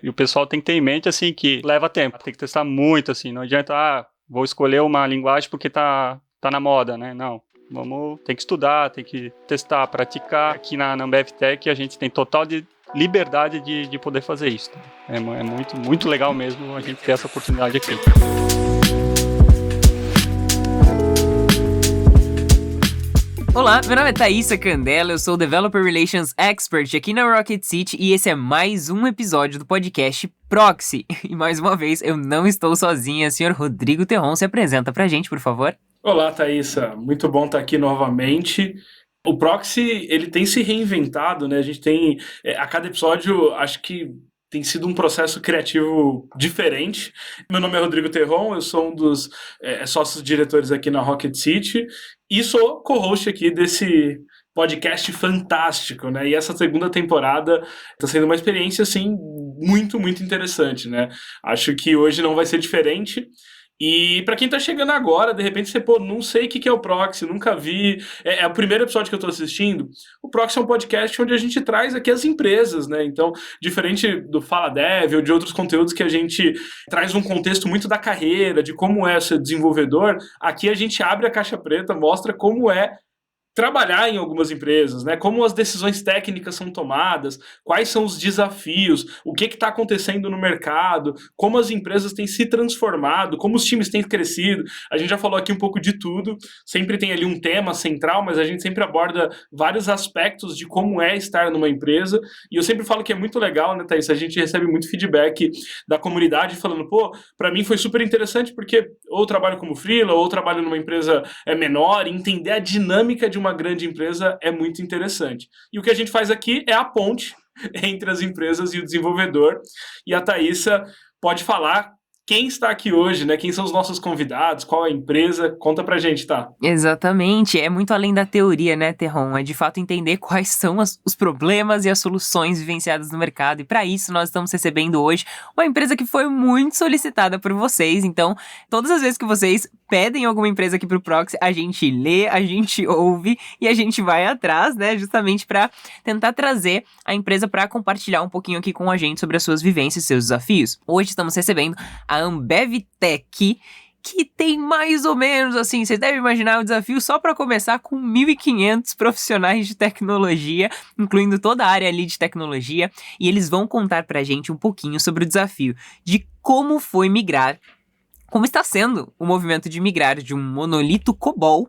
E o pessoal tem que ter em mente, assim, que leva tempo, tem que testar muito, assim, não adianta, vou escolher uma linguagem porque tá na moda, né? Não. Tem que estudar, tem que testar, praticar. Aqui na Ambev Tech a gente tem total de liberdade de poder fazer isso. É muito, muito legal mesmo a gente ter essa oportunidade aqui. Olá, meu nome é Thaísa Candela, eu sou Developer Relations Expert aqui na Rocket City e esse é mais um episódio do podcast Proxy. E mais uma vez, eu não estou sozinha, o senhor Rodrigo Terron se apresenta pra gente, por favor. Olá, Thaísa, muito bom estar aqui novamente. O Proxy, ele tem se reinventado, né? A gente tem, a cada episódio, acho que tem sido um processo criativo diferente. Meu nome é Rodrigo Terron, eu sou um dos sócios diretores aqui na Rocket City e sou co-host aqui desse podcast fantástico, né? E essa segunda temporada está sendo uma experiência, assim, muito, muito interessante, né? Acho que hoje não vai ser diferente. E para quem tá chegando agora, de repente você, não sei o que é o Proxy, nunca vi, é o primeiro episódio que eu tô assistindo. O Proxy é um podcast onde a gente traz aqui as empresas, né? Então, diferente do Fala Dev ou de outros conteúdos que a gente traz um contexto muito da carreira, de como é ser desenvolvedor, aqui a gente abre a caixa preta, mostra como é trabalhar em algumas empresas, né? Como as decisões técnicas são tomadas, quais são os desafios, o que está acontecendo no mercado, como as empresas têm se transformado, como os times têm crescido. A gente já falou aqui um pouco de tudo, sempre tem ali um tema central, mas a gente sempre aborda vários aspectos de como é estar numa empresa, e eu sempre falo que é muito legal, né, Thaís? A gente recebe muito feedback da comunidade falando, para mim foi super interessante porque ou trabalho como freela, ou trabalho numa empresa menor, entender a dinâmica de uma grande empresa é muito interessante. E o que a gente faz aqui é a ponte entre as empresas e o desenvolvedor. E a Thaísa pode falar quem está aqui hoje, né? Quem são os nossos convidados, qual é a empresa? Conta pra gente, tá? Exatamente, é muito além da teoria, né, Terron? É de fato entender quais são os problemas e as soluções vivenciadas no mercado. E para isso nós estamos recebendo hoje uma empresa que foi muito solicitada por vocês. Então, todas as vezes que vocês pedem alguma empresa aqui pro Proxy, a gente lê, a gente ouve e a gente vai atrás, né? Justamente para tentar trazer a empresa para compartilhar um pouquinho aqui com a gente sobre as suas vivências e seus desafios. Hoje estamos recebendo a Ambev Tech, que tem mais ou menos, assim, vocês devem imaginar o desafio só para começar com 1.500 profissionais de tecnologia, incluindo toda a área ali de tecnologia, e eles vão contar pra gente um pouquinho sobre o desafio de como foi migrar, como está sendo o movimento de migrar de um monolito COBOL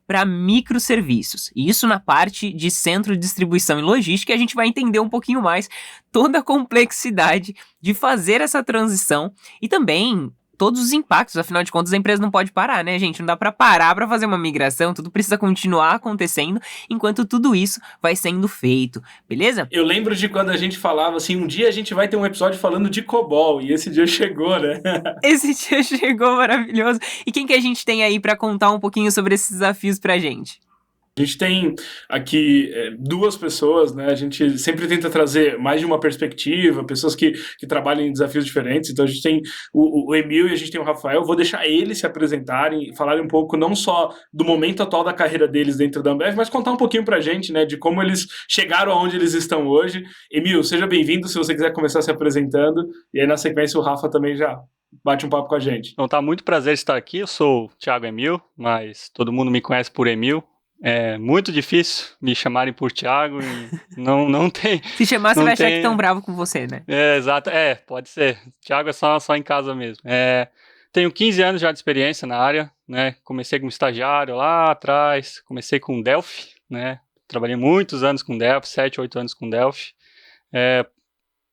para microserviços. E isso na parte de centro de distribuição e logística, a gente vai entender um pouquinho mais toda a complexidade de fazer essa transição e também todos os impactos. Afinal de contas, a empresa não pode parar, né, gente? Não dá para parar para fazer uma migração, tudo precisa continuar acontecendo enquanto tudo isso vai sendo feito, beleza? Eu lembro de quando a gente falava assim, um dia a gente vai ter um episódio falando de COBOL, e esse dia chegou, né? Esse dia chegou, maravilhoso. E quem que a gente tem aí para contar um pouquinho sobre esses desafios pra gente? A gente tem aqui duas pessoas, né? A gente sempre tenta trazer mais de uma perspectiva, pessoas que trabalham em desafios diferentes. Então a gente tem o Emil e a gente tem o Rafael. Vou deixar eles se apresentarem, falarem um pouco não só do momento atual da carreira deles dentro da Ambev, mas contar um pouquinho pra gente, né? De como eles chegaram aonde eles estão hoje. Emil, seja bem-vindo se você quiser começar se apresentando. E aí na sequência o Rafa também já bate um papo com a gente. Então tá, muito prazer estar aqui. Eu sou o Thiago Emil, mas todo mundo me conhece por Emil. É muito difícil me chamarem por Thiago e não tem... Se chamar, você vai achar que estão bravo com você, né? Exato. Pode ser. Thiago é só em casa mesmo. Tenho 15 anos já de experiência na área, né? Comecei como estagiário lá atrás, comecei com Delphi, né? Trabalhei muitos anos com Delphi, 7, 8 anos com Delphi.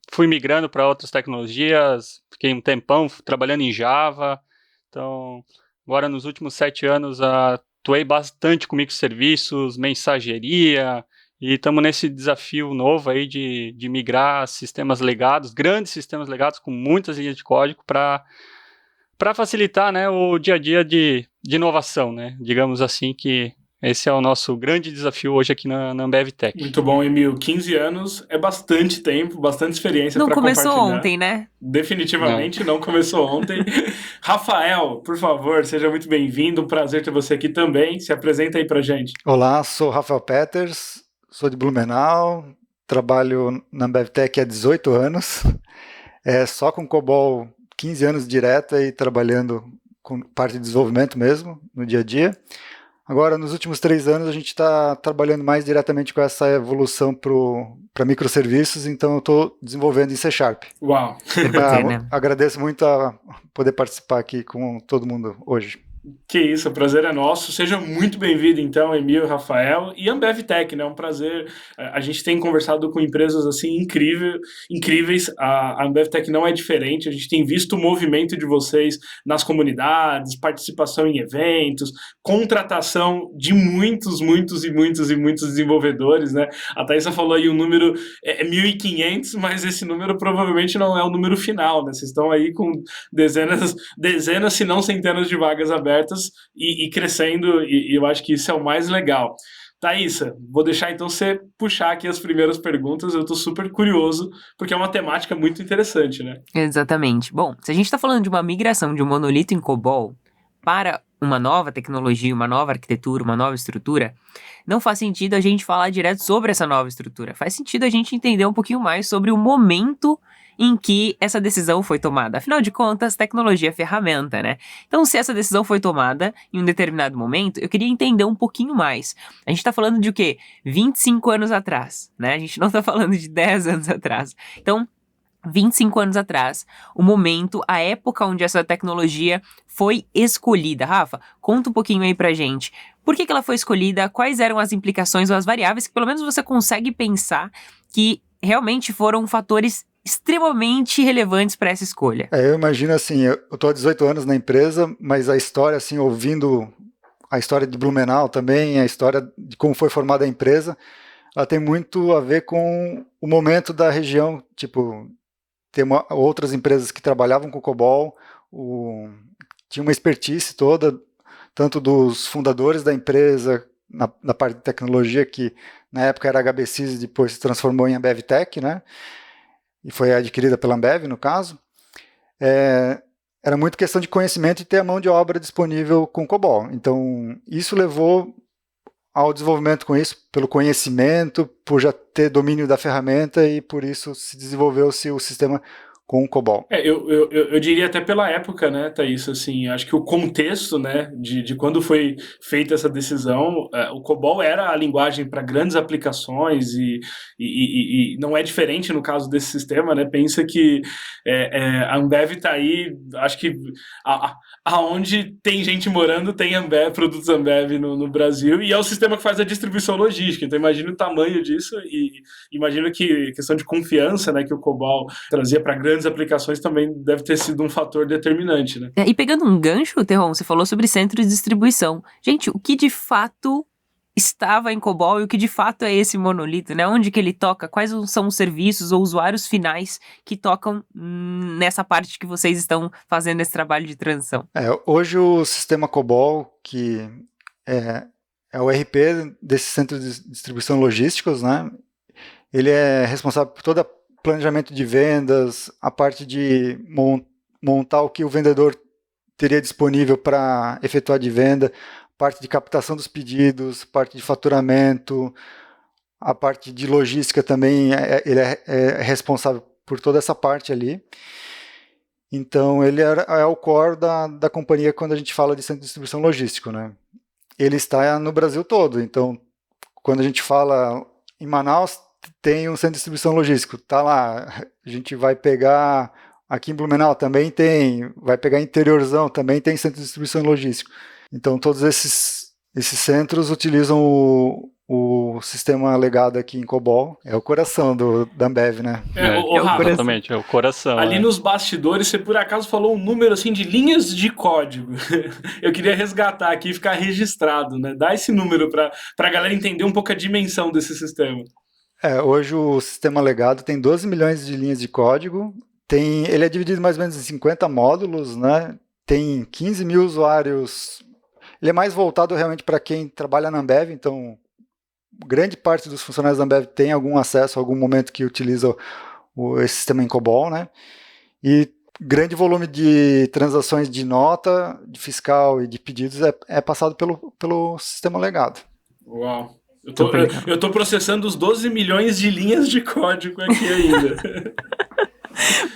Fui migrando para outras tecnologias, fiquei um tempão trabalhando em Java. Então, agora nos últimos 7 anos, atuei bastante com microserviços, mensageria, e estamos nesse desafio novo aí de migrar sistemas legados, grandes sistemas legados com muitas linhas de código para facilitar, né, o dia a dia de inovação, né? Digamos assim que esse é o nosso grande desafio hoje aqui na Ambev Tech. Muito bom, Emil. 15 anos é bastante tempo, bastante experiência para compartilhar. Não começou ontem, né? Definitivamente não começou ontem. Rafael, por favor, seja muito bem-vindo. Um prazer ter você aqui também. Se apresenta aí pra gente. Olá, sou Rafael Peters, sou de Blumenau, trabalho na AmbevTech há 18 anos, só com COBOL 15 anos direto e trabalhando com parte de desenvolvimento mesmo, no dia a dia. Agora, nos últimos 3 anos, a gente está trabalhando mais diretamente com essa evolução para microserviços, então eu estou desenvolvendo em C#. Uau! Agradeço muito a poder participar aqui com todo mundo hoje. Que isso, o prazer é nosso. Seja muito bem-vindo, então, Emil, Rafael e AmbevTech, né? É um prazer. A gente tem conversado com empresas assim incríveis. A AmbevTech não é diferente. A gente tem visto o movimento de vocês nas comunidades, participação em eventos, contratação de muitos desenvolvedores, né? A Thaisa falou aí um número 1.500, mas esse número provavelmente não é o número final, né? Vocês estão aí com dezenas, se não centenas de vagas abertas e crescendo, e eu acho que isso é o mais legal. Thaisa, vou deixar então você puxar aqui as primeiras perguntas, eu tô super curioso, porque é uma temática muito interessante, né? Exatamente. Bom, se a gente tá falando de uma migração de um monolito em COBOL para uma nova tecnologia, uma nova arquitetura, uma nova estrutura, não faz sentido a gente falar direto sobre essa nova estrutura. Faz sentido a gente entender um pouquinho mais sobre o momento em que essa decisão foi tomada. Afinal de contas, tecnologia é ferramenta, né? Então, se essa decisão foi tomada em um determinado momento, eu queria entender um pouquinho mais. A gente tá falando de o quê? 25 anos atrás, né? A gente não tá falando de 10 anos atrás. Então, 25 anos atrás, o momento, a época onde essa tecnologia foi escolhida. Rafa, conta um pouquinho aí pra gente. Por que ela foi escolhida? Quais eram as implicações ou as variáveis que pelo menos você consegue pensar que realmente foram fatores extremamente relevantes para essa escolha? Eu imagino assim, eu estou há 18 anos na empresa, mas a história, assim, ouvindo a história de Blumenau também, a história de como foi formada a empresa, ela tem muito a ver com o momento da região, tipo, tem outras empresas que trabalhavam com COBOL, tinha uma expertise toda, tanto dos fundadores da empresa, na parte de tecnologia, que na época era HBSys e depois se transformou em AmbevTech, né? E foi adquirida pela Ambev, no caso. Era muito questão de conhecimento e ter a mão de obra disponível com COBOL. Então, isso levou ao desenvolvimento com isso, pelo conhecimento, por já ter domínio da ferramenta, e por isso se desenvolveu-se o sistema com o COBOL. Eu diria até pela época, né, Thaís, assim, acho que o contexto, né, de quando foi feita essa decisão, o COBOL era a linguagem para grandes aplicações e não é diferente no caso desse sistema, né, pensa que a Ambev está aí, acho que aonde tem gente morando tem Ambev, produtos Ambev no Brasil, e é o sistema que faz a distribuição logística, então imagina o tamanho disso e imagino que questão de confiança, né, que o COBOL trazia para grandes aplicações também deve ter sido um fator determinante, né? E pegando um gancho, Terron, você falou sobre centro de distribuição. Gente, o que de fato estava em COBOL e o que de fato é esse monolito, né? Onde que ele toca? Quais são os serviços ou usuários finais que tocam nessa parte que vocês estão fazendo esse trabalho de transição? Hoje o sistema COBOL, que é o RP desse centro de distribuição logísticos, né? Ele é responsável por toda planejamento de vendas, a parte de montar o que o vendedor teria disponível para efetuar de venda, parte de captação dos pedidos, parte de faturamento, a parte de logística também, ele é responsável por toda essa parte ali. Então, ele é o core da companhia quando a gente fala de centro de distribuição logístico, né? Ele está no Brasil todo, então, quando a gente fala em Manaus, tem um centro de distribuição logístico, tá lá, a gente vai pegar, aqui em Blumenau também tem, vai pegar interiorzão, também tem centro de distribuição logístico. Então todos esses centros utilizam o sistema legado aqui em COBOL, é o coração da Ambev, né? Exatamente, é o coração. Ali nos bastidores, você por acaso falou um número assim de linhas de código. Eu queria resgatar aqui e ficar registrado, né? Dá esse número para a galera entender um pouco a dimensão desse sistema. Hoje o sistema legado tem 12 milhões de linhas de código, ele é dividido mais ou menos em 50 módulos, né? Tem 15 mil usuários, ele é mais voltado realmente para quem trabalha na Ambev, então grande parte dos funcionários da Ambev tem algum acesso a algum momento que utiliza esse sistema em COBOL, né? E grande volume de transações de nota, de fiscal e de pedidos é passado pelo sistema legado. Uau! Super legal. Eu tô processando os 12 milhões de linhas de código aqui ainda.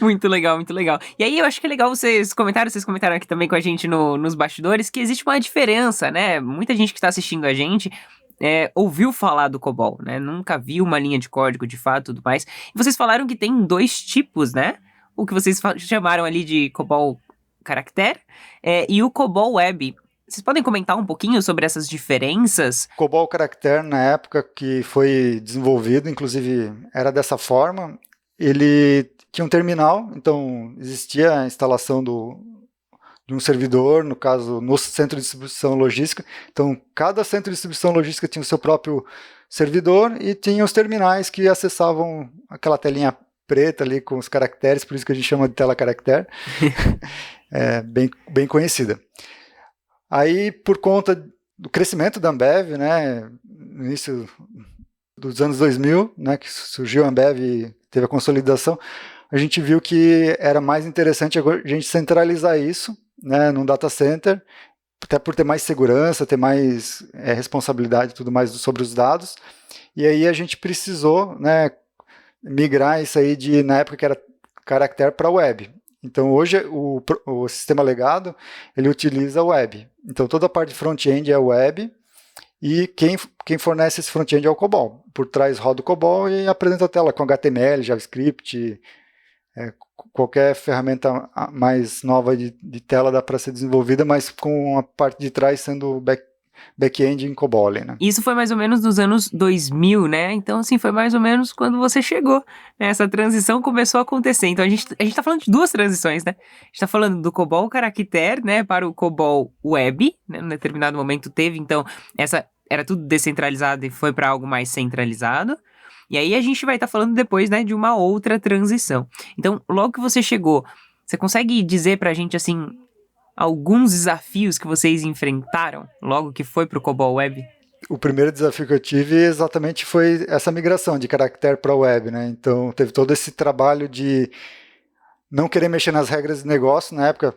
Muito legal, muito legal. E aí eu acho que é legal vocês comentaram aqui também com a gente nos bastidores, que existe uma diferença, né? Muita gente que está assistindo a gente ouviu falar do COBOL, né? Nunca viu uma linha de código de fato e tudo mais. E vocês falaram que tem 2 tipos, né? O que vocês chamaram ali de COBOL Character e o COBOL Web. Vocês podem comentar um pouquinho sobre essas diferenças? COBOL Character, na época que foi desenvolvido, inclusive era dessa forma, ele tinha um terminal, então existia a instalação de um servidor, no caso, no centro de distribuição logística. Então, cada centro de distribuição logística tinha o seu próprio servidor e tinha os terminais que acessavam aquela telinha preta ali com os caracteres, por isso que a gente chama de tela caractere, bem conhecida. Aí, por conta do crescimento da Ambev, né, no início dos anos 2000, né, que surgiu a Ambev e teve a consolidação, a gente viu que era mais interessante a gente centralizar isso, né, num data center, até por ter mais segurança, ter mais responsabilidade e tudo mais sobre os dados. E aí a gente precisou, né, migrar isso aí na época que era Character para web. Então hoje o sistema legado ele utiliza web. Então toda a parte de front-end é web e quem fornece esse front-end é o COBOL. Por trás roda o COBOL e apresenta a tela com HTML, JavaScript, qualquer ferramenta mais nova de tela dá para ser desenvolvida, mas com a parte de trás sendo back-end em COBOL, né? Isso foi mais ou menos nos anos 2000, né? Então, assim, foi mais ou menos quando você chegou, né? Essa transição começou a acontecer. Então, a gente tá falando de 2 transições, né? A gente tá falando do COBOL Character, né? Para o COBOL Web, né? Em determinado momento teve, então, era tudo descentralizado e foi para algo mais centralizado. E aí a gente vai estar falando depois, né, de uma outra transição. Então, logo que você chegou, você consegue dizer pra gente, assim, alguns desafios que vocês enfrentaram logo que foi pro COBOL Web? O primeiro desafio que eu tive exatamente foi essa migração de caractere para web, né? Então, teve todo esse trabalho de não querer mexer nas regras de negócio. Na época,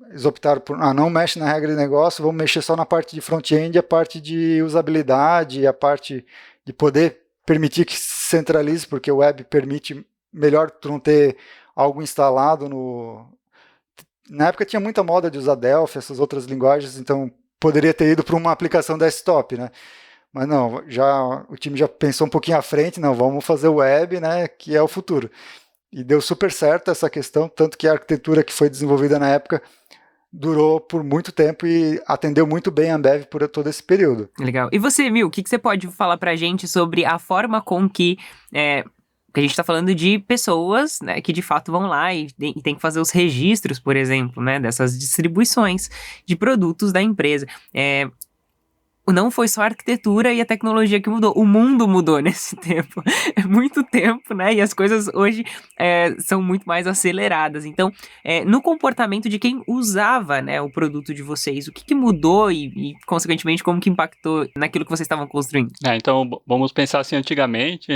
eles optaram por, não mexe na regra de negócio, vamos mexer só na parte de front-end, a parte de usabilidade, a parte de poder permitir que se centralize, porque o web permite melhor tu não ter algo instalado Na época tinha muita moda de usar Delphi, essas outras linguagens, então poderia ter ido para uma aplicação desktop, né? Mas não, o time já pensou um pouquinho à frente, não, vamos fazer web, né, que é o futuro. E deu super certo essa questão, tanto que a arquitetura que foi desenvolvida na época durou por muito tempo e atendeu muito bem a Ambev por todo esse período. Legal. E você, Mil, o que você pode falar pra gente sobre a forma com que a gente tá falando de pessoas, né, que de fato vão lá e tem que fazer os registros, por exemplo, né, dessas distribuições de produtos da empresa. Não foi só a arquitetura e a tecnologia que mudou, o mundo mudou nesse tempo. É muito tempo, né? E as coisas hoje são muito mais aceleradas. Então, no comportamento de quem usava, né, o produto de vocês, o que mudou e, consequentemente, como que impactou naquilo que vocês estavam construindo? Então, vamos pensar assim, antigamente,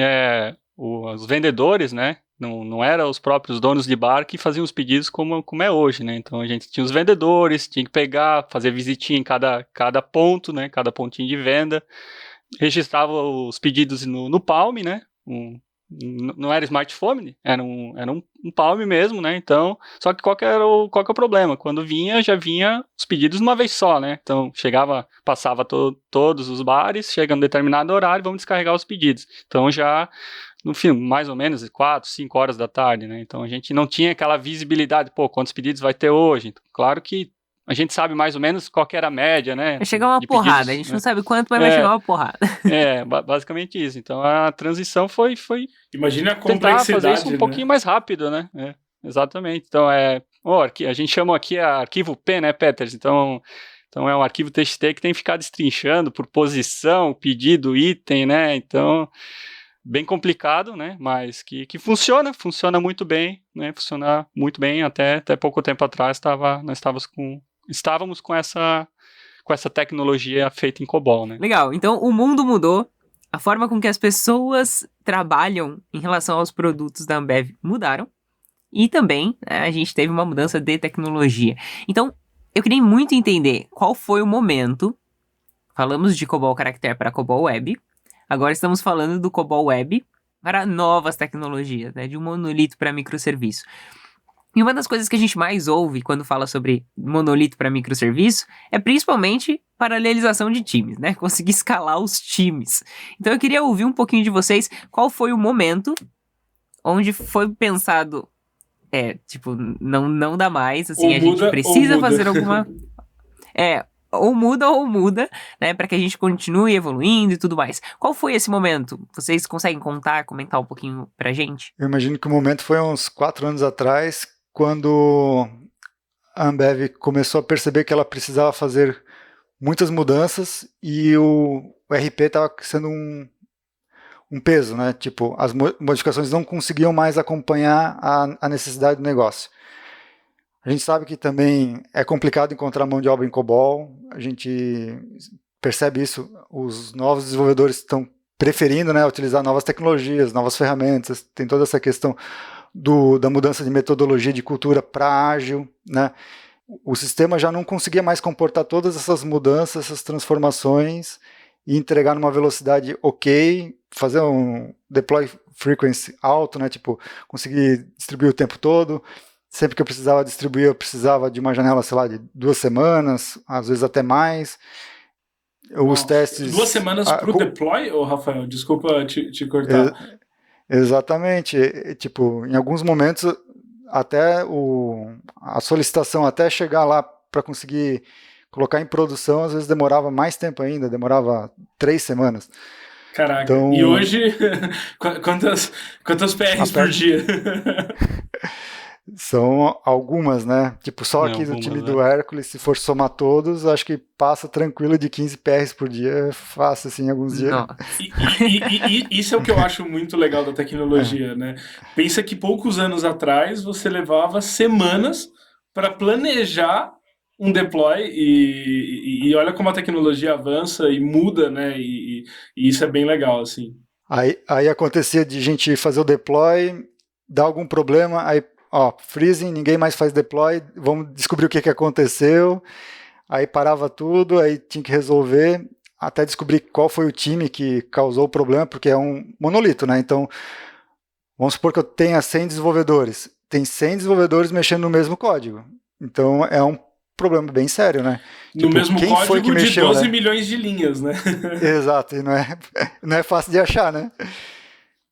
os vendedores, né, não eram os próprios donos de bar que faziam os pedidos como é hoje, né? Então a gente tinha os vendedores, tinha que pegar, fazer visitinha em cada ponto, né? Cada pontinho de venda, registrava os pedidos no Palm, né? Não era smartphone, era um Palm mesmo, né? Então, só que qual que é o problema? Quando já vinha os pedidos uma vez só, né? Então passava todos os bares, chega num determinado horário, vamos descarregar os pedidos. Então já no fim, mais ou menos 4, 5 horas da tarde, né? Então a gente não tinha aquela visibilidade, quantos pedidos vai ter hoje? Então, claro que a gente sabe mais ou menos qual que era a média, né? Vai chegar uma porrada, pedidos, a gente né? não sabe quanto, mas vai chegar uma porrada. Basicamente isso. Então a transição foi Imagina a tentar complexidade, fazer isso um né? pouquinho mais rápido, né? Exatamente. Então a gente chama aqui arquivo P, né, Peters? Então é um arquivo TXT que tem que ficar destrinchando por posição, pedido, item, né? Então bem complicado, né? Mas que funciona muito bem, né? Funciona muito bem. Até pouco tempo atrás nós estávamos com essa tecnologia feita em COBOL, né? Legal. Então o mundo mudou, a forma com que as pessoas trabalham em relação aos produtos da Ambev mudaram e também, né, a gente teve uma mudança de tecnologia. Então eu queria muito entender qual foi o momento. Falamos de COBOL Character para COBOL Web. Agora estamos falando do COBOL Web para novas tecnologias, né? De um monolito para microserviço. E uma das coisas que a gente mais ouve quando fala sobre monolito para microserviço é principalmente paralelização de times, né? Conseguir escalar os times. Então eu queria ouvir um pouquinho de vocês qual foi o momento onde foi pensado, não dá mais, assim, a gente precisa fazer alguma... ou muda, né, para que a gente continue evoluindo e tudo mais. Qual foi esse momento? Vocês conseguem comentar um pouquinho pra gente? Eu imagino que o momento foi uns 4 anos atrás, quando a Ambev começou a perceber que ela precisava fazer muitas mudanças e o RP estava sendo um peso, né? Tipo, as modificações não conseguiam mais acompanhar a necessidade do negócio. A gente sabe que também é complicado encontrar mão de obra em COBOL, a gente percebe isso, os novos desenvolvedores estão preferindo, né, utilizar novas tecnologias, novas ferramentas, tem toda essa questão da mudança de metodologia de cultura para ágil, né? O sistema já não conseguia mais comportar todas essas mudanças, essas transformações e entregar numa velocidade ok, fazer um deploy frequency alto, né? Tipo, conseguir distribuir o tempo todo. Sempre que eu precisava distribuir, eu precisava de uma janela, sei lá, de 2 semanas, às vezes até mais. Os testes... 2 semanas para o deploy, Rafael? Desculpa te cortar. Exatamente. Tipo, em alguns momentos, até a solicitação até chegar lá para conseguir colocar em produção, às vezes demorava mais tempo ainda, demorava 3 semanas. Caraca, então, e hoje, quantas PRs por dia? São algumas, né? Tipo, só aqui do time do Hércules, se for somar todos, acho que passa tranquilo de 15 PRs por dia, é fácil, assim, alguns dias. E isso é o que eu acho muito legal da tecnologia, né? Pensa que poucos anos atrás você levava semanas para planejar um deploy e olha como a tecnologia avança e muda, né? E isso é bem legal, assim. Aí acontecia de gente fazer o deploy, dar algum problema, aí freezing, ninguém mais faz deploy, vamos descobrir o que aconteceu, aí parava tudo, aí tinha que resolver, até descobrir qual foi o time que causou o problema, porque é um monolito, né? Então, vamos supor que eu tenha 100 desenvolvedores, tem 100 desenvolvedores mexendo no mesmo código, então é um problema bem sério, né? No mesmo código de 12 milhões de linhas, né? Exato, e não é fácil de achar, né?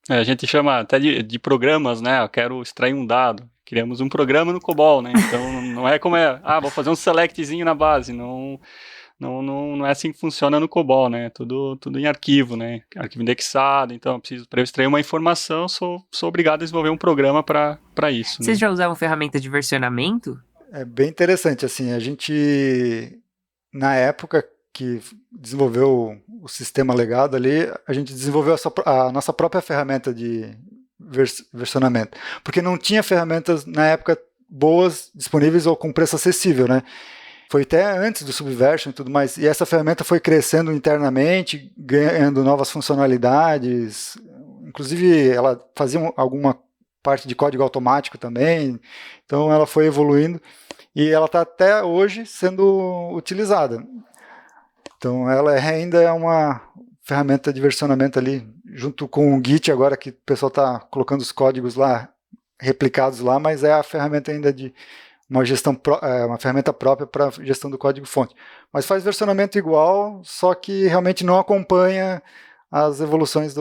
A gente chama até de programas, né? Eu quero extrair um dado. Criamos um programa no COBOL, né? Então não é como vou fazer um selectzinho na base. Não é assim que funciona no COBOL, né? Tudo em arquivo, né? Arquivo indexado. Então, para eu extrair uma informação, sou obrigado a desenvolver um programa para isso. Vocês já usavam ferramenta de versionamento? É bem interessante, assim, a gente, na época que desenvolveu o sistema legado ali, a gente desenvolveu a nossa própria ferramenta de versionamento, porque não tinha ferramentas na época boas, disponíveis ou com preço acessível, né? Foi até antes do Subversion e tudo mais, e essa ferramenta foi crescendo internamente, ganhando novas funcionalidades, inclusive ela fazia alguma parte de código automático também, então ela foi evoluindo, e ela está até hoje sendo utilizada. Então ela ainda é uma ferramenta de versionamento ali, junto com o Git agora, que o pessoal está colocando os códigos lá, replicados lá, mas é a ferramenta ainda de uma ferramenta própria para gestão do código-fonte. Mas faz versionamento igual, só que realmente não acompanha as evoluções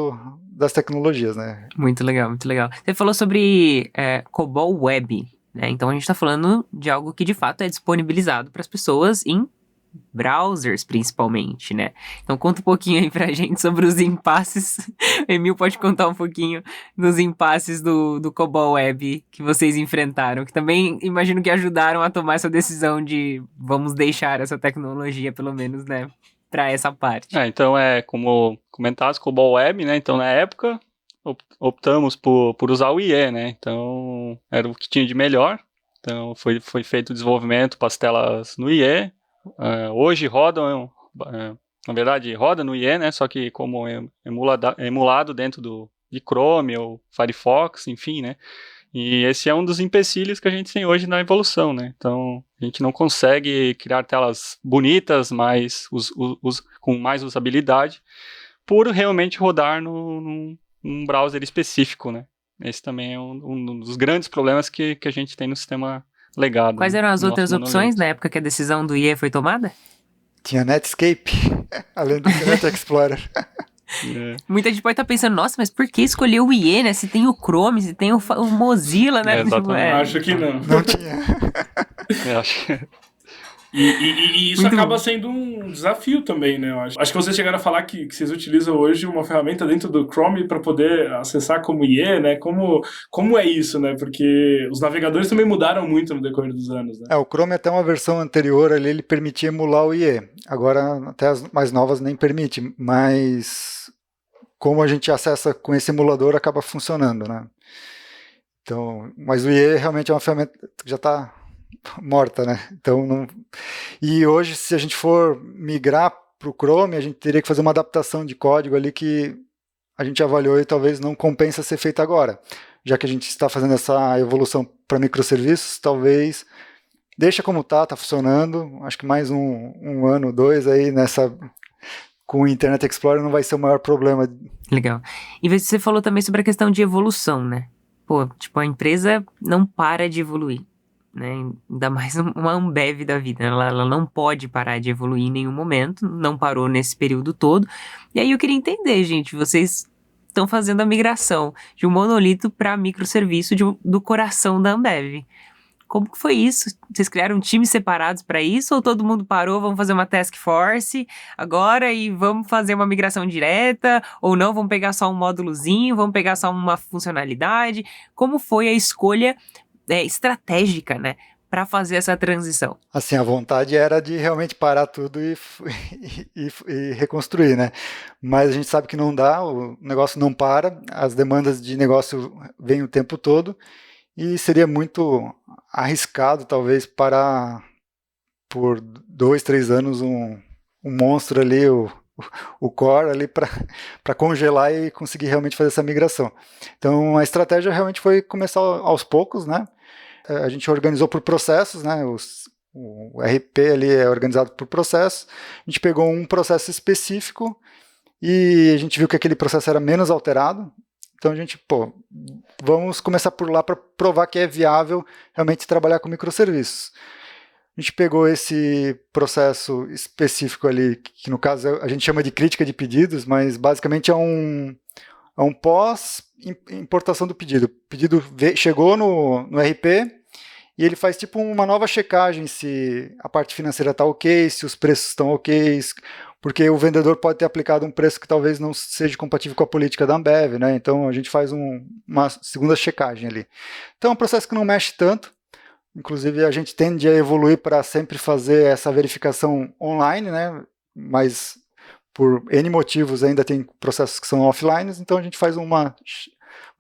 das tecnologias, né? Muito legal, muito legal. Você falou sobre COBOL Web, né? Então a gente está falando de algo que de fato é disponibilizado para as pessoas em browsers, principalmente, né? Então conta um pouquinho aí pra gente sobre os impasses. O Emil pode contar um pouquinho dos impasses do COBOL Web que vocês enfrentaram, que também imagino que ajudaram a tomar essa decisão de vamos deixar essa tecnologia, pelo menos, né, para essa parte. Então como comentaste, COBOL Web, né? Então na época optamos por usar o IE, né? Então era o que tinha de melhor. Então foi feito o desenvolvimento para as telas no IE. Hoje rodam, na verdade roda no IE, né? Só que como é emulado dentro de Chrome ou Firefox, enfim, né? E esse é um dos empecilhos que a gente tem hoje na evolução, né? Então a gente não consegue criar telas bonitas, com mais usabilidade, por realmente rodar num browser específico, né? Esse também é um dos grandes problemas que a gente tem no sistema legado. Quais eram as no outras nosso opções monolito. na época que a decisão do IE foi tomada? Tinha Netscape, além do Internet Explorer. É, Muita gente pode estar pensando, nossa, mas por que escolher o IE, né? Se tem o Chrome, se tem o Mozilla, né? exatamente. Acho que não. Não tinha. eu acho que... E isso Muito acaba bom. sendo um desafio também, né? Eu acho que vocês chegaram a falar que vocês utilizam hoje uma ferramenta dentro do Chrome para poder acessar como IE, né? Como é isso, né? Porque os navegadores também mudaram muito no decorrer dos anos, né? O Chrome até uma versão anterior ali, ele permitia emular o IE. Agora até as mais novas nem permite, mas como a gente acessa com esse emulador, acaba funcionando, né? Então, mas o IE realmente é uma ferramenta que já está morta, né? Então não... E hoje, se a gente for migrar para o Chrome, a gente teria que fazer uma adaptação de código ali que a gente avaliou e talvez não compensa ser feita agora. Já que a gente está fazendo essa evolução para microserviços, talvez deixa como está funcionando. Acho que mais um ano, 2 aí nessa com o Internet Explorer não vai ser o maior problema. Legal. E você falou também sobre a questão de evolução, né? Pô, tipo, a empresa não para de evoluir, né? Ainda mais uma Ambev da vida, ela não pode parar de evoluir em nenhum momento, não parou nesse período todo. E aí eu queria entender, gente, vocês estão fazendo a migração de um monolito para microserviço do coração da Ambev. Como que foi isso? Vocês criaram times separados para isso ou todo mundo parou, vamos fazer uma task force agora e vamos fazer uma migração direta ou não, vamos pegar só um módulozinho, vamos pegar só uma funcionalidade? Como foi a escolha estratégica, né, para fazer essa transição? Assim, a vontade era de realmente parar tudo e reconstruir, né? Mas a gente sabe que não dá, o negócio não para, as demandas de negócio vêm o tempo todo e seria muito arriscado, talvez, parar por 2, 3 anos um monstro ali, o core ali para congelar e conseguir realmente fazer essa migração. Então a estratégia realmente foi começar aos poucos, né? A gente organizou por processos, né? O RP ali é organizado por processos. A gente pegou um processo específico e a gente viu que aquele processo era menos alterado. Então a gente, vamos começar por lá para provar que é viável realmente trabalhar com microserviços. A gente pegou esse processo específico ali, que no caso a gente chama de crítica de pedidos, mas basicamente é um pós-importação do pedido. O pedido chegou no RP e ele faz tipo uma nova checagem se a parte financeira está ok, se os preços estão ok, porque o vendedor pode ter aplicado um preço que talvez não seja compatível com a política da Ambev, né? Então a gente faz uma segunda checagem ali. Então é um processo que não mexe tanto. Inclusive a gente tende a evoluir para sempre fazer essa verificação online, né? Mas por N motivos ainda tem processos que são offline, então a gente faz uma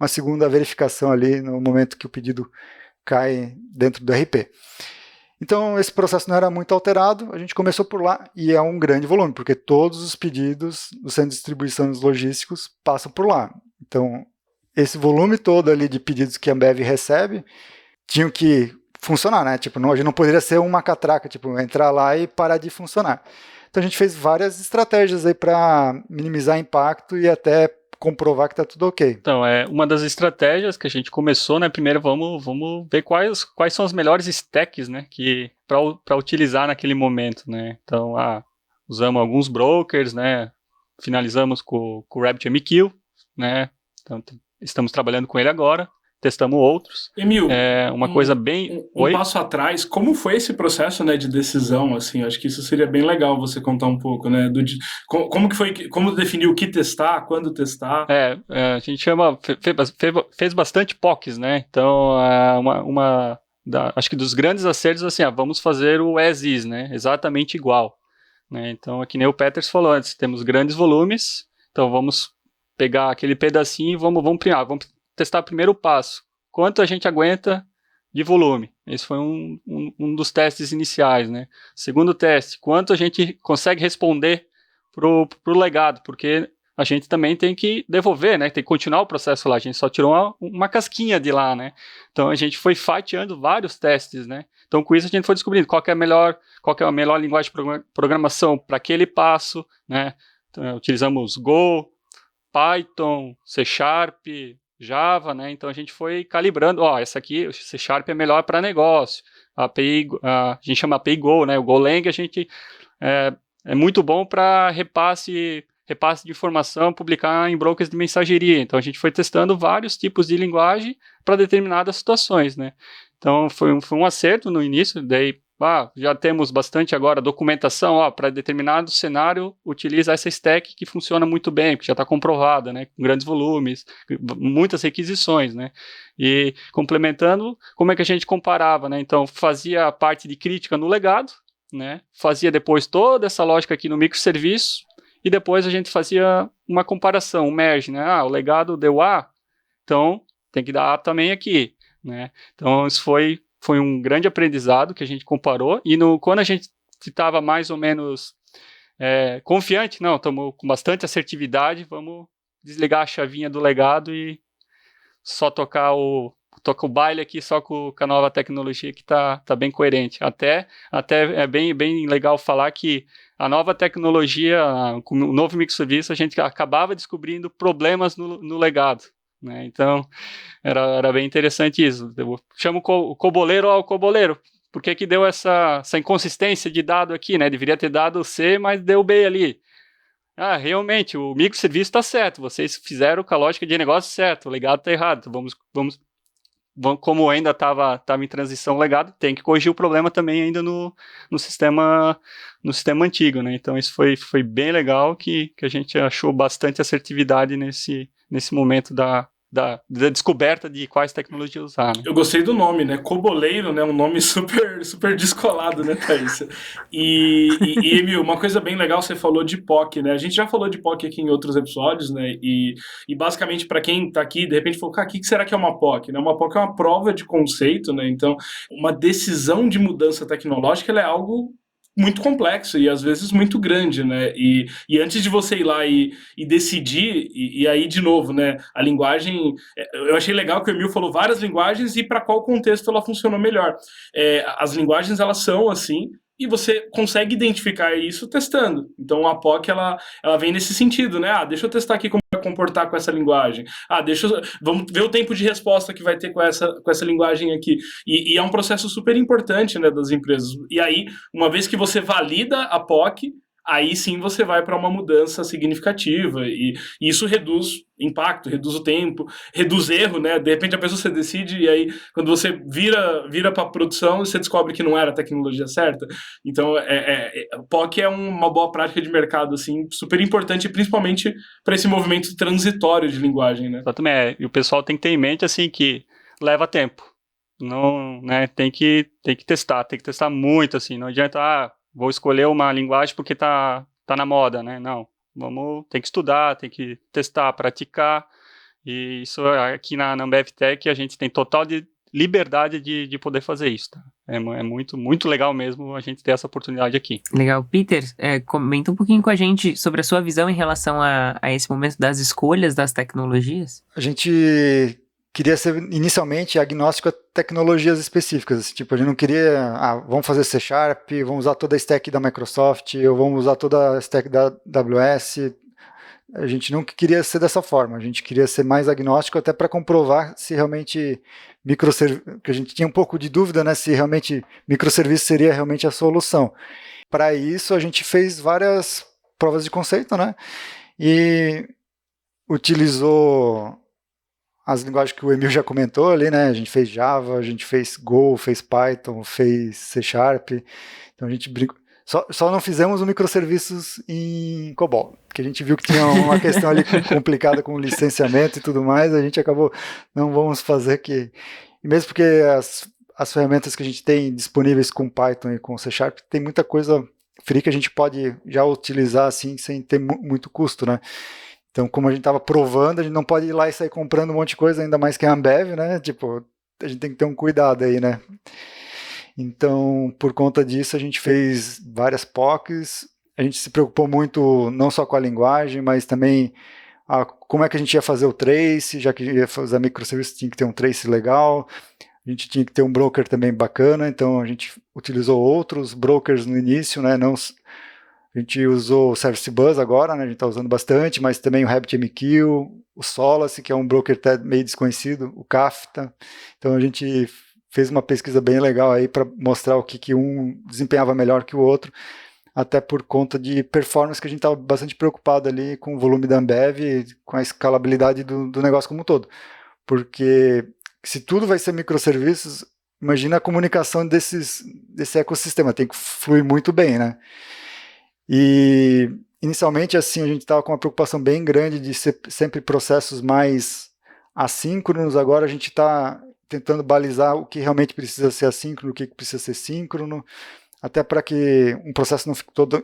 segunda verificação ali no momento que o pedido cai dentro do RP. Então esse processo não era muito alterado, a gente começou por lá e é um grande volume, porque todos os pedidos do centro de distribuição dos logísticos passam por lá. Então esse volume todo ali de pedidos que a Ambev recebe tinham que funcionar, né? Tipo, a gente não poderia ser uma catraca, tipo, entrar lá e parar de funcionar. Então a gente fez várias estratégias aí para minimizar impacto e até comprovar que está tudo ok. Então, é uma das estratégias que a gente começou, né? Primeiro vamos ver quais são as melhores stacks, né? Para utilizar naquele momento, né? Então, usamos alguns brokers, né? Finalizamos com o RabbitMQ, né? Então, estamos trabalhando com ele agora. Testamos outros. Emil, uma coisa bem... Um passo atrás, como foi esse processo, né, de decisão, assim, acho que isso seria bem legal você contar um pouco, né, como que foi, como definir o que testar, quando testar. A gente fez bastante POCs, né, então acho que dos grandes acertos, assim, vamos fazer o as is, né, exatamente igual, né, então é que nem o Peters falou antes, temos grandes volumes, então vamos pegar aquele pedacinho e vamos testar primeiro o passo. Quanto a gente aguenta de volume? Esse foi um dos testes iniciais, né? Segundo teste, quanto a gente consegue responder pro legado, porque a gente também tem que devolver, né? Tem que continuar o processo lá. A gente só tirou uma casquinha de lá, né? Então a gente foi fatiando vários testes, né? Então com isso a gente foi descobrindo qual é a melhor linguagem de programação para aquele passo, né? utilizamos Go, Python, C Sharp, Java, né? Então a gente foi calibrando, essa aqui, o C Sharp é melhor para negócio, a gente chama API Go, né? O Golang é muito bom para repasse de informação, publicar em brokers de mensageria. Então a gente foi testando vários tipos de linguagem para determinadas situações, né? Então foi um acerto no início, daí já temos bastante agora documentação, para determinado cenário utiliza essa stack que funciona muito bem, porque já está comprovada, né, com grandes volumes, muitas requisições, né, e complementando, como é que a gente comparava, né, então fazia a parte de crítica no legado, né, fazia depois toda essa lógica aqui no microserviço, e depois a gente fazia uma comparação, um merge, né, o legado deu A, então tem que dar A também aqui, né, então isso foi um grande aprendizado que a gente comparou, e quando a gente estava mais ou menos confiante, não, estamos com bastante assertividade, vamos desligar a chavinha do legado e só tocar o baile aqui só com a nova tecnologia que tá bem coerente. Até é bem legal falar que a nova tecnologia, com o novo microserviço, a gente acabava descobrindo problemas no legado. Né? Então, era bem interessante isso. Eu chamo o coboleiro ao coboleiro. Por que deu essa inconsistência de dado aqui? Né? Deveria ter dado C, mas deu B ali. Realmente, o microserviço está certo. Vocês fizeram com a lógica de negócio certo. O legado está errado. Vamos, como ainda estava em transição o legado, tem que corrigir o problema também ainda no sistema antigo. Né? Então, isso foi bem legal, que a gente achou bastante assertividade nesse momento da descoberta de quais tecnologias usar. Né? Eu gostei do nome, né? Coboleiro, né? Um nome super, super descolado, né, Thaís? E Emil, uma coisa bem legal, você falou de POC, né? A gente já falou de POC aqui em outros episódios, né? E basicamente, para quem tá aqui, de repente falou, o que será que é uma POC? Né? Uma POC é uma prova de conceito, né? Então, uma decisão de mudança tecnológica, ela é algo muito complexo e às vezes muito grande, né? E antes de você ir lá e decidir, e aí de novo, né? A linguagem, eu achei legal que o Emil falou várias linguagens e para qual contexto ela funcionou melhor. As linguagens, elas são assim, e você consegue identificar isso testando. Então a POC, ela vem nesse sentido, né? Deixa eu testar aqui como vai comportar com essa linguagem. Vamos ver o tempo de resposta que vai ter com essa linguagem aqui. E é um processo super importante, né, das empresas. E aí, uma vez que você valida a POC, aí sim você vai para uma mudança significativa, e isso reduz impacto, reduz o tempo, reduz erro, né? De repente a pessoa se decide e aí quando você vira para a produção, você descobre que não era a tecnologia certa. Então, POC é uma boa prática de mercado, assim, super importante, principalmente para esse movimento transitório de linguagem, né? Exatamente, e o pessoal tem que ter em mente, assim, que leva tempo. Não, né? Tem que testar muito, assim, não adianta, vou escolher uma linguagem porque tá na moda, né? Não, tem que estudar, tem que testar, praticar, e isso aqui na Ambev Tech a gente tem total de liberdade de poder fazer isso, tá? É muito, muito legal mesmo a gente ter essa oportunidade aqui. Legal. Peter, comenta um pouquinho com a gente sobre a sua visão em relação a esse momento das escolhas das tecnologias. A gente queria ser inicialmente agnóstico a tecnologias específicas, tipo, a gente não queria, vamos fazer C Sharp, vamos usar toda a stack da Microsoft, ou vamos usar toda a stack da AWS, a gente nunca queria ser dessa forma, a gente queria ser mais agnóstico até para comprovar se realmente que a gente tinha um pouco de dúvida, né, se realmente microserviço seria realmente a solução. Para isso a gente fez várias provas de conceito, né, e utilizou as linguagens que o Emil já comentou ali, né? A gente fez Java, a gente fez Go, fez Python, fez C Sharp. Então a gente brincou. Só não fizemos o microserviços em COBOL, porque a gente viu que tinha uma questão ali complicada com licenciamento e tudo mais, a gente acabou, não vamos fazer que... E mesmo porque as ferramentas que a gente tem disponíveis com Python e com C Sharp, tem muita coisa free que a gente pode já utilizar assim, sem ter muito custo, né? Então, como a gente estava provando, a gente não pode ir lá e sair comprando um monte de coisa, ainda mais que a Ambev, né? Tipo, a gente tem que ter um cuidado aí, né? Então, por conta disso, a gente fez várias POCs, a gente se preocupou muito não só com a linguagem, mas também como é que a gente ia fazer o trace, já que ia fazer microserviços, tinha que ter um trace legal, a gente tinha que ter um broker também bacana, então a gente utilizou outros brokers no início, né? Não, A gente usou o Service Bus agora, né? A gente está usando bastante, mas também o RabbitMQ, o Solace, que é um broker até meio desconhecido, o Kafka. Então a gente fez uma pesquisa bem legal aí para mostrar o que um desempenhava melhor que o outro, até por conta de performance, que a gente estava bastante preocupado ali com o volume da Ambev e com a escalabilidade do negócio como um todo. Porque se tudo vai ser microserviços, imagina a comunicação desse ecossistema, tem que fluir muito bem, né? E inicialmente assim a gente estava com uma preocupação bem grande de ser sempre processos mais assíncronos. Agora a gente está tentando balizar o que realmente precisa ser assíncrono, o que precisa ser síncrono, até para que um processo não fique todo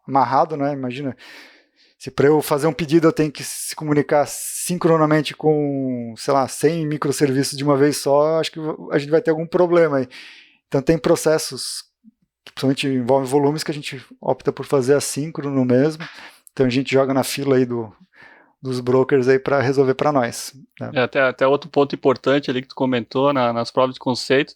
amarrado, né? Imagina, se para eu fazer um pedido eu tenho que se comunicar sincronamente com, sei lá, 100 microserviços de uma vez só, acho que a gente vai ter algum problema aí. Então tem processos que principalmente envolvem volumes que a gente opta por fazer assíncrono mesmo. Então a gente joga na fila aí dos brokers aí para resolver para nós, né? Até outro ponto importante ali que tu comentou nas provas de conceito,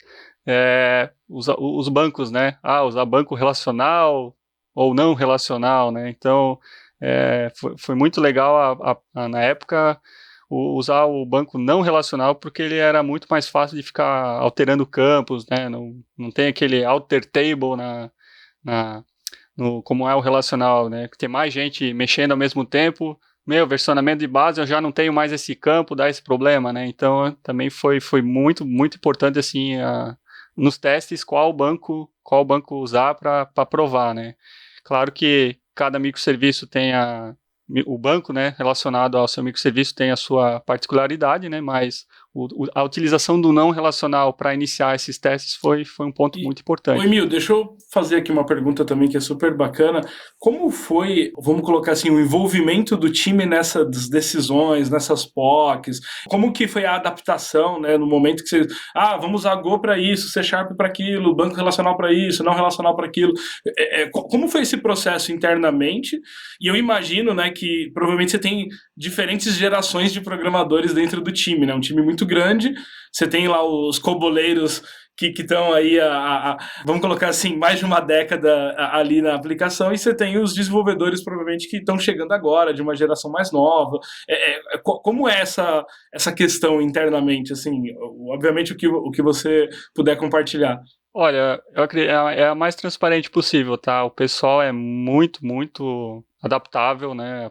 os bancos, né? Usar banco relacional ou não relacional, né? Então, foi muito legal na época usar o banco não relacional, porque ele era muito mais fácil de ficar alterando campos, né? Não tem aquele alter table como é o relacional, né? Que tem mais gente mexendo ao mesmo tempo. Versionamento de base, eu já não tenho mais esse campo, dá esse problema, né? Então, também foi muito, muito importante, assim, nos testes, qual banco usar para provar, né? Claro que cada microserviço tem o banco, né, relacionado ao seu microserviço tem a sua particularidade, né, mas a utilização do não relacional para iniciar esses testes foi um ponto muito importante. Oi, Emil, deixa eu fazer aqui uma pergunta também que é super bacana. Como foi, vamos colocar assim, o envolvimento do time nessas decisões, nessas POCs? Como que foi a adaptação, né, no momento que você... vamos usar Go para isso, C# para aquilo, banco relacional para isso, não relacional para aquilo. Como foi esse processo internamente? E eu imagino, né, que provavelmente você tem diferentes gerações de programadores dentro do time, né? Um time muito grande, você tem lá os coboleiros que estão aí, vamos colocar assim, mais de uma década ali na aplicação, e você tem os desenvolvedores provavelmente que estão chegando agora, de uma geração mais nova. Como é essa questão internamente, assim, obviamente o que você puder compartilhar. Olha, eu acredito, é a mais transparente possível, tá? O pessoal é muito, muito adaptável, né?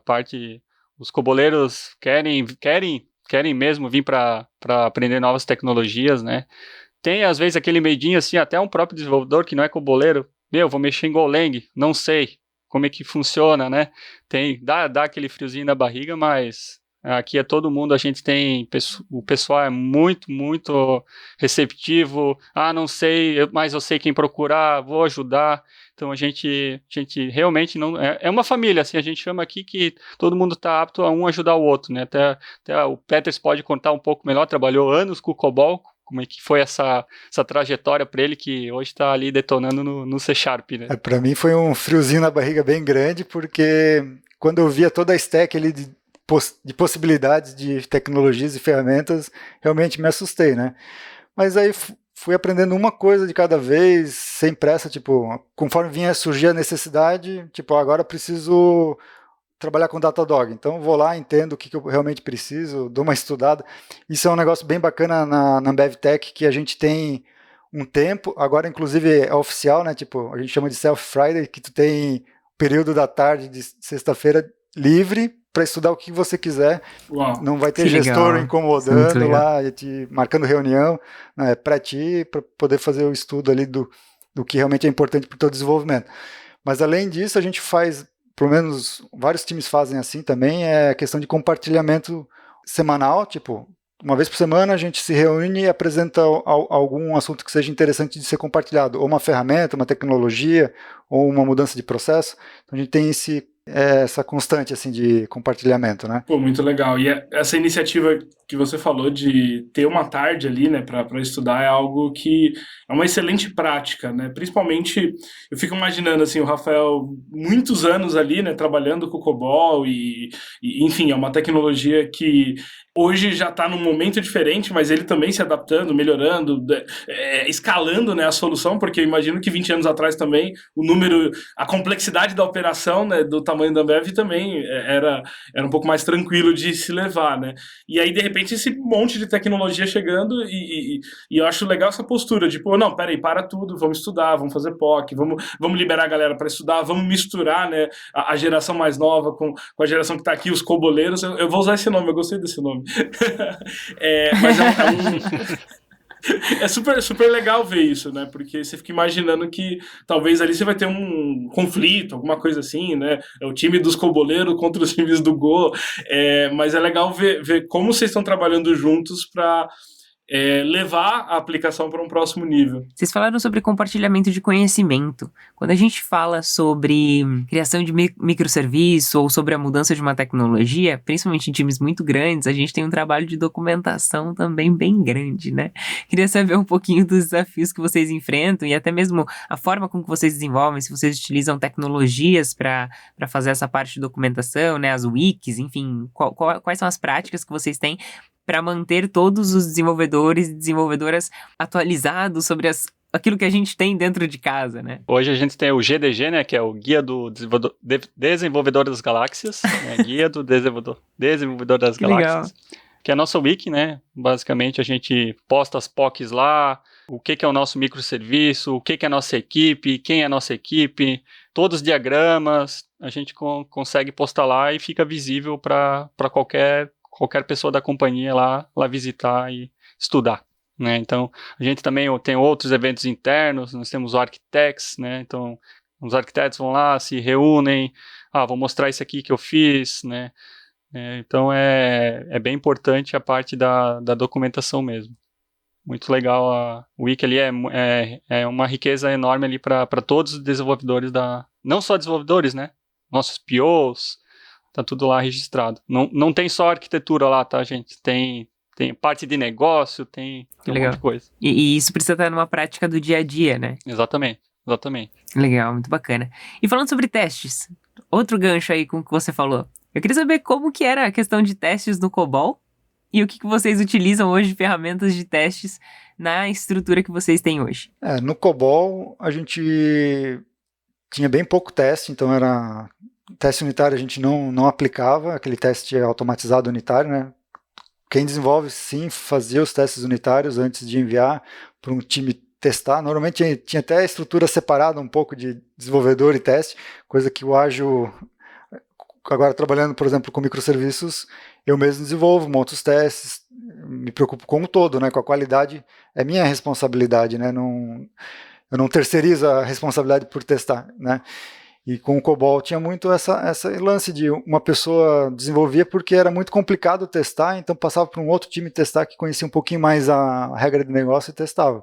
Os coboleiros querem mesmo vir para aprender novas tecnologias, né? Tem, às vezes, aquele medinho, assim, até um próprio desenvolvedor que não é coboleiro, vou mexer em Golang, não sei como é que funciona, né? Dá aquele friozinho na barriga, mas aqui é todo mundo, a gente tem, o pessoal é muito, muito receptivo, não sei, mas eu sei quem procurar, vou ajudar. Então a gente realmente não... É uma família, assim, a gente chama aqui que todo mundo está apto a um ajudar o outro, né? Até o Peters pode contar um pouco melhor, trabalhou anos com o COBOL, como é que foi essa trajetória para ele, que hoje está ali detonando no C#, né? Para mim foi um friozinho na barriga bem grande, porque quando eu via toda a stack ali de possibilidades de tecnologias e ferramentas, realmente me assustei, né? Mas aí fui aprendendo uma coisa de cada vez, sem pressa, tipo, conforme vinha surgir a necessidade, tipo, agora preciso trabalhar com Datadog, então vou lá, entendo o que eu realmente preciso, dou uma estudada. Isso é um negócio bem bacana na Ambev Tech, que a gente tem um tempo, agora inclusive é oficial, né, tipo, a gente chama de Self Friday, que tu tem o período da tarde de sexta-feira livre para estudar o que você quiser. Uau, não vai ter gestor legal. incomodando lá, marcando reunião, né, para ti, para poder fazer o estudo ali do que realmente é importante para o teu desenvolvimento. Mas além disso, a gente faz, pelo menos vários times fazem assim também, é a questão de compartilhamento semanal, tipo, uma vez por semana a gente se reúne e apresenta algum assunto que seja interessante de ser compartilhado, ou uma ferramenta, uma tecnologia, ou uma mudança de processo. Então a gente tem essa constante assim de compartilhamento, né? Pô, muito legal. E essa iniciativa que você falou de ter uma tarde ali, né, para estudar, é algo que é uma excelente prática, né? Principalmente, eu fico imaginando assim, o Rafael, muitos anos ali, né, trabalhando com o COBOL e enfim, é uma tecnologia que hoje já está num momento diferente, mas ele também se adaptando, melhorando, escalando, né, a solução, porque eu imagino que 20 anos atrás também a complexidade da operação, né, do tamanho da Ambev também era um pouco mais tranquilo de se levar, né? E aí, de repente, esse monte de tecnologia chegando e eu acho legal essa postura de, não, peraí, para tudo, vamos estudar, vamos fazer POC, vamos liberar a galera para estudar, vamos misturar, né, a geração mais nova com a geração que está aqui, os coboleiros. Eu vou usar esse nome, eu gostei desse nome. Mas é super, super legal ver isso, né? Porque você fica imaginando que talvez ali você vai ter um conflito, alguma coisa assim, né? É o time dos coboleiros contra os times do Go. Mas é legal ver como vocês estão trabalhando juntos para levar a aplicação para um próximo nível. Vocês falaram sobre compartilhamento de conhecimento. Quando a gente fala sobre criação de microserviço ou sobre a mudança de uma tecnologia, principalmente em times muito grandes, a gente tem um trabalho de documentação também bem grande, né? Queria saber um pouquinho dos desafios que vocês enfrentam e até mesmo a forma como que vocês desenvolvem, se vocês utilizam tecnologias para fazer essa parte de documentação, né? As wikis, enfim, quais são as práticas que vocês têm para manter todos os desenvolvedores e desenvolvedoras atualizados sobre aquilo que a gente tem dentro de casa, né? Hoje a gente tem o GDG, né, que é o Guia do Desenvolvedor das Galáxias, né, Guia do Desenvolvedor das Galáxias, legal. Que é a nossa wiki, né? Basicamente a gente posta as POCs lá, o que é o nosso microserviço, o que é a nossa equipe, quem é a nossa equipe, todos os diagramas, a gente consegue postar lá e fica visível para qualquer pessoa da companhia lá visitar e estudar, né? Então, a gente também tem outros eventos internos, nós temos o Architects, né? Então, os arquitetos vão lá, se reúnem, vou mostrar isso aqui que eu fiz, né? Então, é bem importante a parte da documentação mesmo. Muito legal, o Wiki ali é uma riqueza enorme ali para todos os desenvolvedores não só desenvolvedores, né? Nossos POs, tá tudo lá registrado. Não tem só arquitetura lá, tá, gente? Tem parte de negócio, tem um monte de coisa. E isso precisa estar numa prática do dia a dia, né? Exatamente. Legal, muito bacana. E falando sobre testes, outro gancho aí com o que você falou. Eu queria saber como que era a questão de testes no COBOL e o que vocês utilizam hoje de ferramentas de testes na estrutura que vocês têm hoje. No COBOL, a gente tinha bem pouco teste, então era... Teste unitário a gente não aplicava, aquele teste automatizado unitário, né? Quem desenvolve, sim, fazia os testes unitários antes de enviar para um time testar. Normalmente tinha até estrutura separada um pouco de desenvolvedor e teste, coisa que o Ágil, agora trabalhando, por exemplo, com microserviços, eu mesmo desenvolvo, monto os testes, me preocupo com o todo, né? Com a qualidade, é minha responsabilidade, né? Eu não terceirizo a responsabilidade por testar, né? E com o COBOL tinha muito essa lance de uma pessoa desenvolvia porque era muito complicado testar, então passava para um outro time testar que conhecia um pouquinho mais a regra de negócio e testava.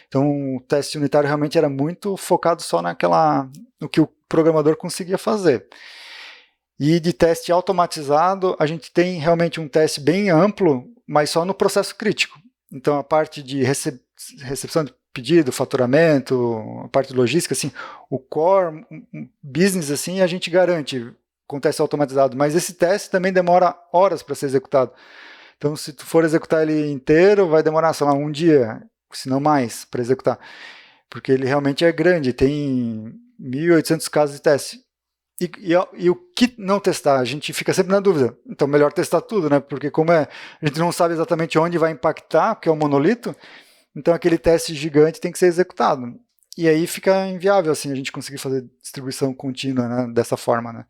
Então o teste unitário realmente era muito focado só no que o programador conseguia fazer. E de teste automatizado, a gente tem realmente um teste bem amplo, mas só no processo crítico. Então a parte de recepção de pedido, faturamento, a parte de logística, assim, o core business, assim, a gente garante com teste automatizado, mas esse teste também demora horas para ser executado. Então, se tu for executar ele inteiro, vai demorar, sei lá, um dia, se não mais, para executar, porque ele realmente é grande, tem 1.800 casos de teste. E o que não testar? A gente fica sempre na dúvida. Então, melhor testar tudo, né? Porque como a gente não sabe exatamente onde vai impactar, porque é um monolito, então aquele teste gigante tem que ser executado. E aí fica inviável assim, a gente conseguir fazer distribuição contínua, né, dessa forma. Né?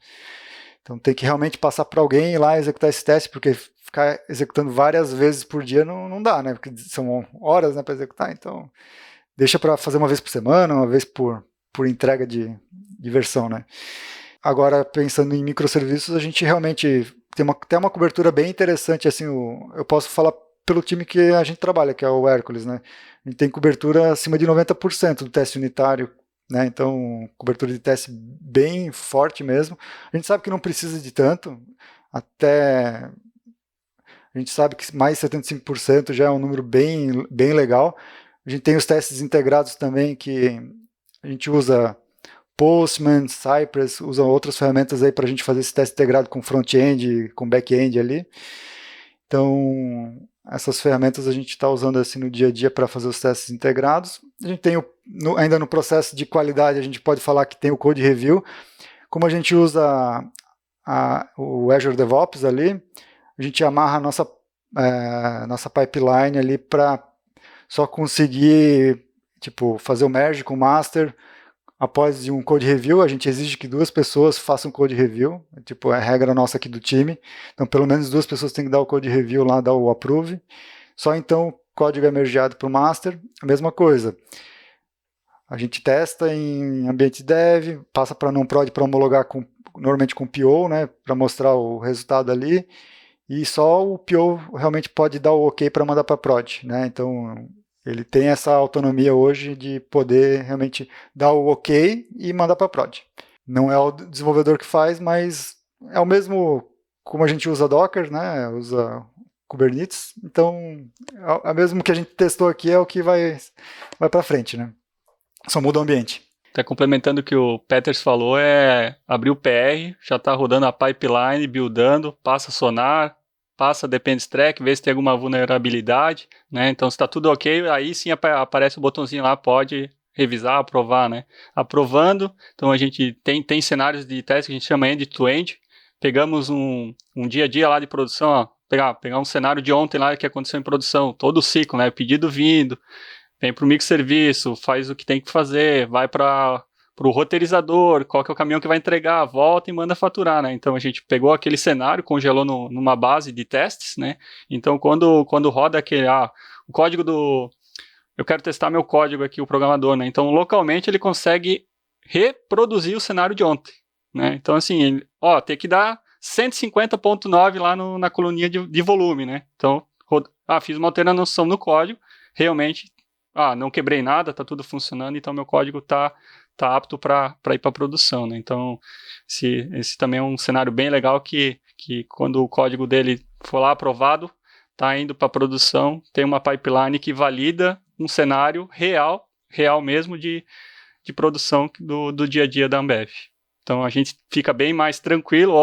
Então tem que realmente passar para alguém ir lá executar esse teste, porque ficar executando várias vezes por dia não dá, né? Porque são horas, né, para executar. Então deixa para fazer uma vez por semana, uma vez por entrega de versão. Né? Agora, pensando em microserviços, a gente realmente tem até uma cobertura bem interessante. Assim, eu posso falar pelo time que a gente trabalha, que é o Hércules, né? A gente tem cobertura acima de 90% do teste unitário, né? Então, cobertura de teste bem forte mesmo. A gente sabe que não precisa de tanto, até a gente sabe que mais de 75% já é um número bem, bem legal. A gente tem os testes integrados também, que a gente usa Postman, Cypress, usa outras ferramentas aí para a gente fazer esse teste integrado com front-end, com back-end ali. Então, essas ferramentas a gente está usando assim no dia a dia para fazer os testes integrados. A gente tem ainda no processo de qualidade, a gente pode falar que tem o Code Review. Como a gente usa o Azure DevOps ali, a gente amarra a nossa pipeline ali para só conseguir fazer o merge com o master. Após um code review, a gente exige que 2 pessoas façam code review, é a regra nossa aqui do time. Então, pelo menos 2 pessoas têm que dar o code review lá, dar o approve. Só então o código é mergeado para o master. A mesma coisa. A gente testa em ambiente dev, passa para non-prod para homologar normalmente com o PO, né, para mostrar o resultado ali. E só o PO realmente pode dar o ok para mandar para prod, né? Então, ele tem essa autonomia hoje de poder realmente dar o ok e mandar para prod. Não é o desenvolvedor que faz, mas é o mesmo como a gente usa Docker, né? Usa Kubernetes. Então, é o mesmo que a gente testou aqui é o que vai para frente, né? Só muda o ambiente. Até complementando o que o Peters falou, abrir o PR, já está rodando a pipeline, buildando, passa sonar, passa Dependency Track, vê se tem alguma vulnerabilidade, né? Então, se está tudo ok, aí sim aparece o botãozinho lá, pode revisar, aprovar, né? Aprovando, então a gente tem cenários de teste que a gente chama end-to-end. Pegamos um dia a dia lá de produção, ó, pegar um cenário de ontem lá que aconteceu em produção, todo o ciclo, né? Pedido vindo, vem para o microserviço, faz o que tem que fazer, vai para o roteirizador, qual que é o caminhão que vai entregar, volta e manda faturar, né? Então a gente pegou aquele cenário, congelou numa base de testes, né? Então quando roda aquele, o código eu quero testar meu código aqui, o programador, né? Então localmente ele consegue reproduzir o cenário de ontem, né? Então assim, tem que dar 150.9 lá na coluninha de volume, né? Então, fiz uma alteração no código, realmente, não quebrei nada, tá tudo funcionando, então meu código tá apto para ir para produção, né? Então, esse também é um cenário bem legal que quando o código dele for lá aprovado, tá indo para produção, tem uma pipeline que valida um cenário real mesmo de produção do dia a dia da Ambev. Então, a gente fica bem mais tranquilo,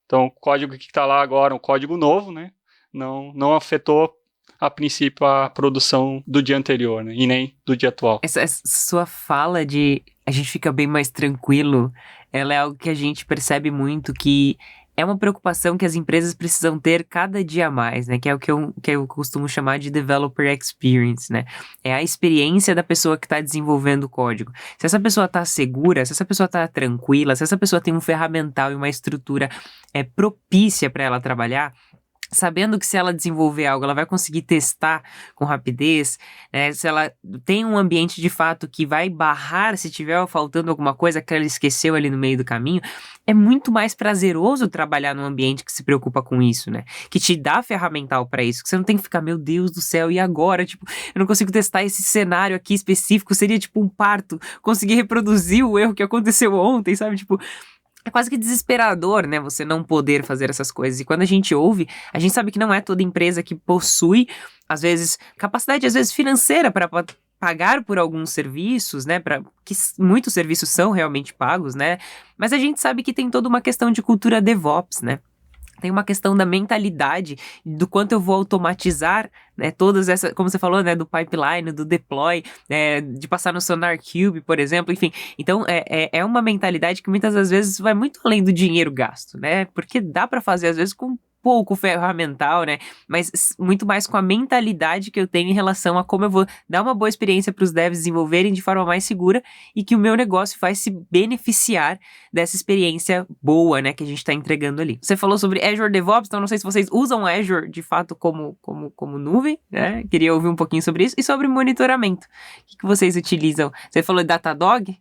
então o código que está lá agora é um código novo, né? Não afetou a princípio a produção do dia anterior, né? E nem do dia atual. Essa sua fala de a gente fica bem mais tranquilo, ela é algo que a gente percebe muito que é uma preocupação que as empresas precisam ter cada dia mais, né? Que é o que eu costumo chamar de developer experience, né? É a experiência da pessoa que está desenvolvendo o código. Se essa pessoa está segura, se essa pessoa está tranquila, se essa pessoa tem um ferramental e uma estrutura propícia para ela trabalhar, sabendo que se ela desenvolver algo, ela vai conseguir testar com rapidez, né? Se ela tem um ambiente de fato que vai barrar se tiver faltando alguma coisa que ela esqueceu ali no meio do caminho, é muito mais prazeroso trabalhar num ambiente que se preocupa com isso, né? Que te dá ferramental para isso, que você não tem que ficar, meu Deus do céu, e agora? Eu não consigo testar esse cenário aqui específico, seria um parto, conseguir reproduzir o erro que aconteceu ontem, sabe? É quase que desesperador, né, você não poder fazer essas coisas. E quando a gente ouve, a gente sabe que não é toda empresa que possui, às vezes, capacidade, às vezes, financeira para pagar por alguns serviços, né, que muitos serviços são realmente pagos, né, mas a gente sabe que tem toda uma questão de cultura DevOps, né. Tem uma questão da mentalidade, do quanto eu vou automatizar, né, todas essas, como você falou, né, do pipeline, do deploy, de passar no SonarQube, por exemplo, enfim. Então, é uma mentalidade que muitas das vezes vai muito além do dinheiro gasto, né, porque dá para fazer, às vezes, com pouco ferramental, né, mas muito mais com a mentalidade que eu tenho em relação a como eu vou dar uma boa experiência para os devs desenvolverem de forma mais segura e que o meu negócio vai se beneficiar dessa experiência boa, né, que a gente está entregando ali. Você falou sobre Azure DevOps, então não sei se vocês usam Azure de fato como nuvem, né, queria ouvir um pouquinho sobre isso, e sobre monitoramento. O que vocês utilizam? Você falou de Datadog,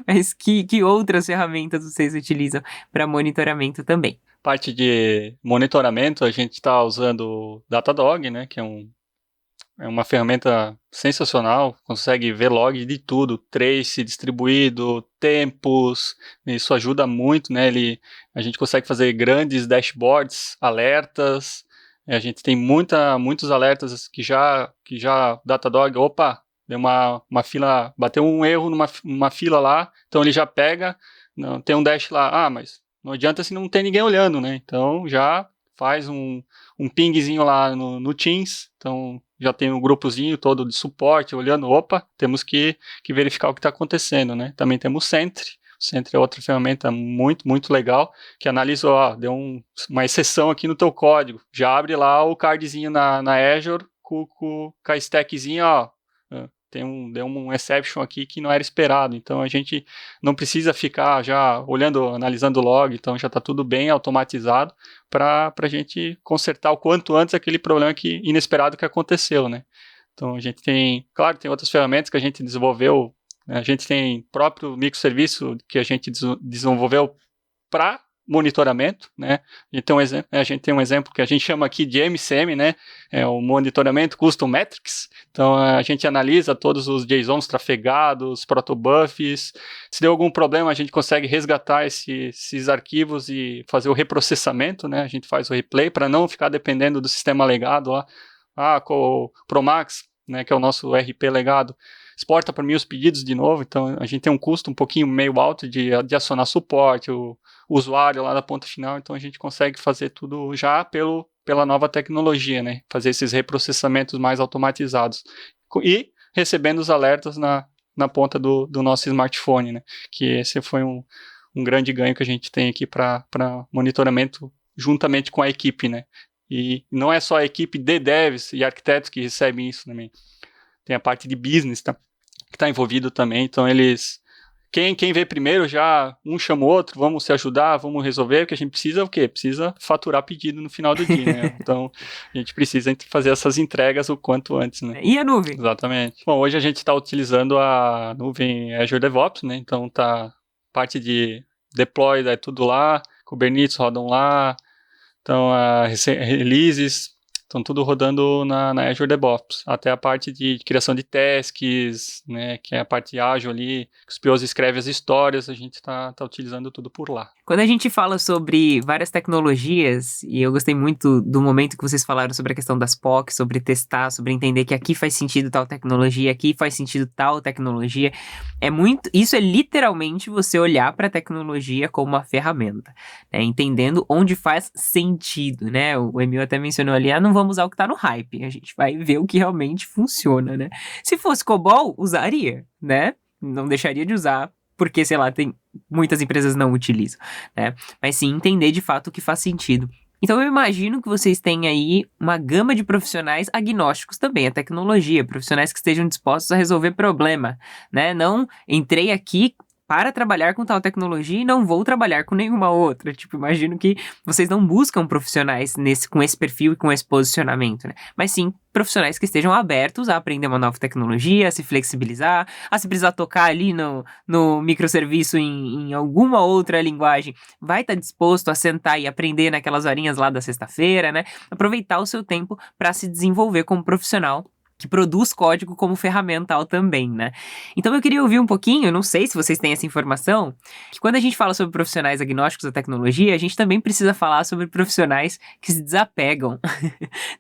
mas que outras ferramentas vocês utilizam para monitoramento também? Parte de monitoramento, a gente está usando o Datadog, né, que é uma ferramenta sensacional, consegue ver log de tudo, trace distribuído, tempos, isso ajuda muito, né, a gente consegue fazer grandes dashboards, alertas, a gente tem muitos alertas que já Datadog, deu uma fila, bateu um erro numa fila lá, então ele já pega, tem um dash lá, mas não adianta se não tem ninguém olhando, né? Então já faz um pingzinho lá no Teams, então já tem um grupozinho todo de suporte, olhando, opa, temos que verificar o que está acontecendo, né? Também temos o Sentry. O Sentry é outra ferramenta muito, muito legal, que analisa, deu uma exceção aqui no teu código, já abre lá o cardzinho na Azure com a stackzinha, deu um exception aqui que não era esperado, então a gente não precisa ficar já analisando o log, então já está tudo bem automatizado para a gente consertar o quanto antes aquele problema inesperado que aconteceu, né? Então a gente tem outras ferramentas que a gente desenvolveu, né? A gente tem próprio microserviço que a gente desenvolveu para monitoramento, né? A gente tem um exemplo que a gente chama aqui de MCM, né? É o monitoramento custom metrics. Então a gente analisa todos os JSONs trafegados, protobufs. Se deu algum problema, a gente consegue resgatar esses arquivos e fazer o reprocessamento, né? A gente faz o replay para não ficar dependendo do sistema legado lá. Com o Promax, né, que é o nosso RP legado, exporta para mim os pedidos de novo, então a gente tem um custo um pouquinho meio alto de acionar suporte, o usuário lá da ponta final, então a gente consegue fazer tudo já pela nova tecnologia, né, fazer esses reprocessamentos mais automatizados e recebendo os alertas na ponta do nosso smartphone, né, que esse foi um grande ganho que a gente tem aqui para monitoramento juntamente com a equipe, né. E não é só a equipe de devs e arquitetos que recebem isso também. Tem a parte de business que está envolvido também. Então, quem vê primeiro já, um chama o outro, vamos se ajudar, vamos resolver, porque a gente precisa o quê? Precisa faturar pedido no final do dia, né? Então, a gente precisa fazer essas entregas o quanto antes, né? E a nuvem? Exatamente. Bom, hoje a gente está utilizando a nuvem Azure DevOps, né? Então, parte de deploy, é tudo lá, Kubernetes rodam lá, então, releases estão tudo rodando na Azure DevOps. Até a parte de criação de tasks, né, que é a parte ágil ali, que os POs escrevem as histórias, a gente está utilizando tudo por lá. Quando a gente fala sobre várias tecnologias, e eu gostei muito do momento que vocês falaram sobre a questão das POCs, sobre testar, sobre entender que aqui faz sentido tal tecnologia, aqui faz sentido tal tecnologia, isso é literalmente você olhar para a tecnologia como uma ferramenta, né, entendendo onde faz sentido, né? O Emil até mencionou ali, não vamos usar o que está no hype, a gente vai ver o que realmente funciona, né? Se fosse COBOL, usaria, né? Não deixaria de usar, porque, sei lá, muitas empresas não utilizam, né? Mas sim entender de fato o que faz sentido. Então eu imagino que vocês têm aí uma gama de profissionais agnósticos também à tecnologia, profissionais que estejam dispostos a resolver problema, né? Não entrei aqui para trabalhar com tal tecnologia e não vou trabalhar com nenhuma outra. Tipo, imagino que vocês não buscam profissionais com esse perfil e com esse posicionamento, né? Mas sim profissionais que estejam abertos a aprender uma nova tecnologia, a se flexibilizar, a se precisar tocar ali no microserviço em alguma outra linguagem, vai estar disposto a sentar e aprender naquelas horinhas lá da sexta-feira, né? Aproveitar o seu tempo para se desenvolver como profissional que produz código como ferramental também, né? Então eu queria ouvir um pouquinho, eu não sei se vocês têm essa informação, que quando a gente fala sobre profissionais agnósticos da tecnologia, a gente também precisa falar sobre profissionais que se desapegam,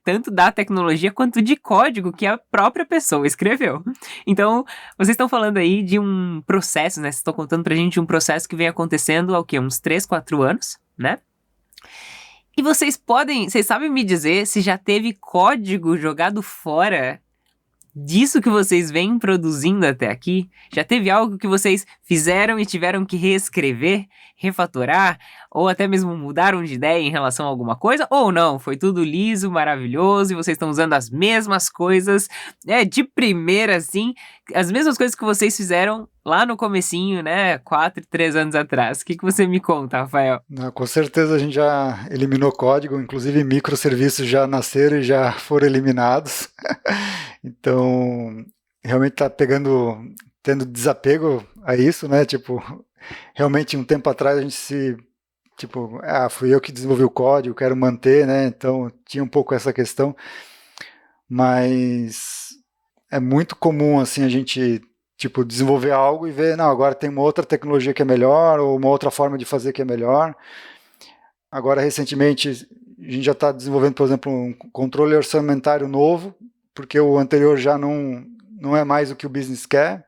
tanto da tecnologia quanto de código que a própria pessoa escreveu. Então, vocês estão falando aí de um processo, né? Vocês estão contando pra gente de um processo que vem acontecendo há o quê? Uns 3, 4 anos, né? E vocês sabem me dizer se já teve código jogado fora disso que vocês vêm produzindo até aqui? Já teve algo que vocês fizeram e tiveram que reescrever, refatorar, ou até mesmo mudaram de ideia em relação a alguma coisa? Ou não, foi tudo liso, maravilhoso, e vocês estão usando as mesmas coisas, de primeira assim, as mesmas coisas que vocês fizeram lá no comecinho, né, 4, 3 anos atrás. O que você me conta, Rafael? Não, com certeza a gente já eliminou código, inclusive microserviços já nasceram e já foram eliminados. Então, realmente está tendo desapego a isso, né? Tipo, realmente um tempo atrás a gente fui eu que desenvolvi o código, quero manter, né? Então, tinha um pouco essa questão, mas é muito comum, assim, a gente desenvolver algo e ver, não, agora tem uma outra tecnologia que é melhor, ou uma outra forma de fazer que é melhor. Agora, recentemente, a gente já está desenvolvendo, por exemplo, um controle orçamentário novo, porque o anterior já não é mais o que o business quer.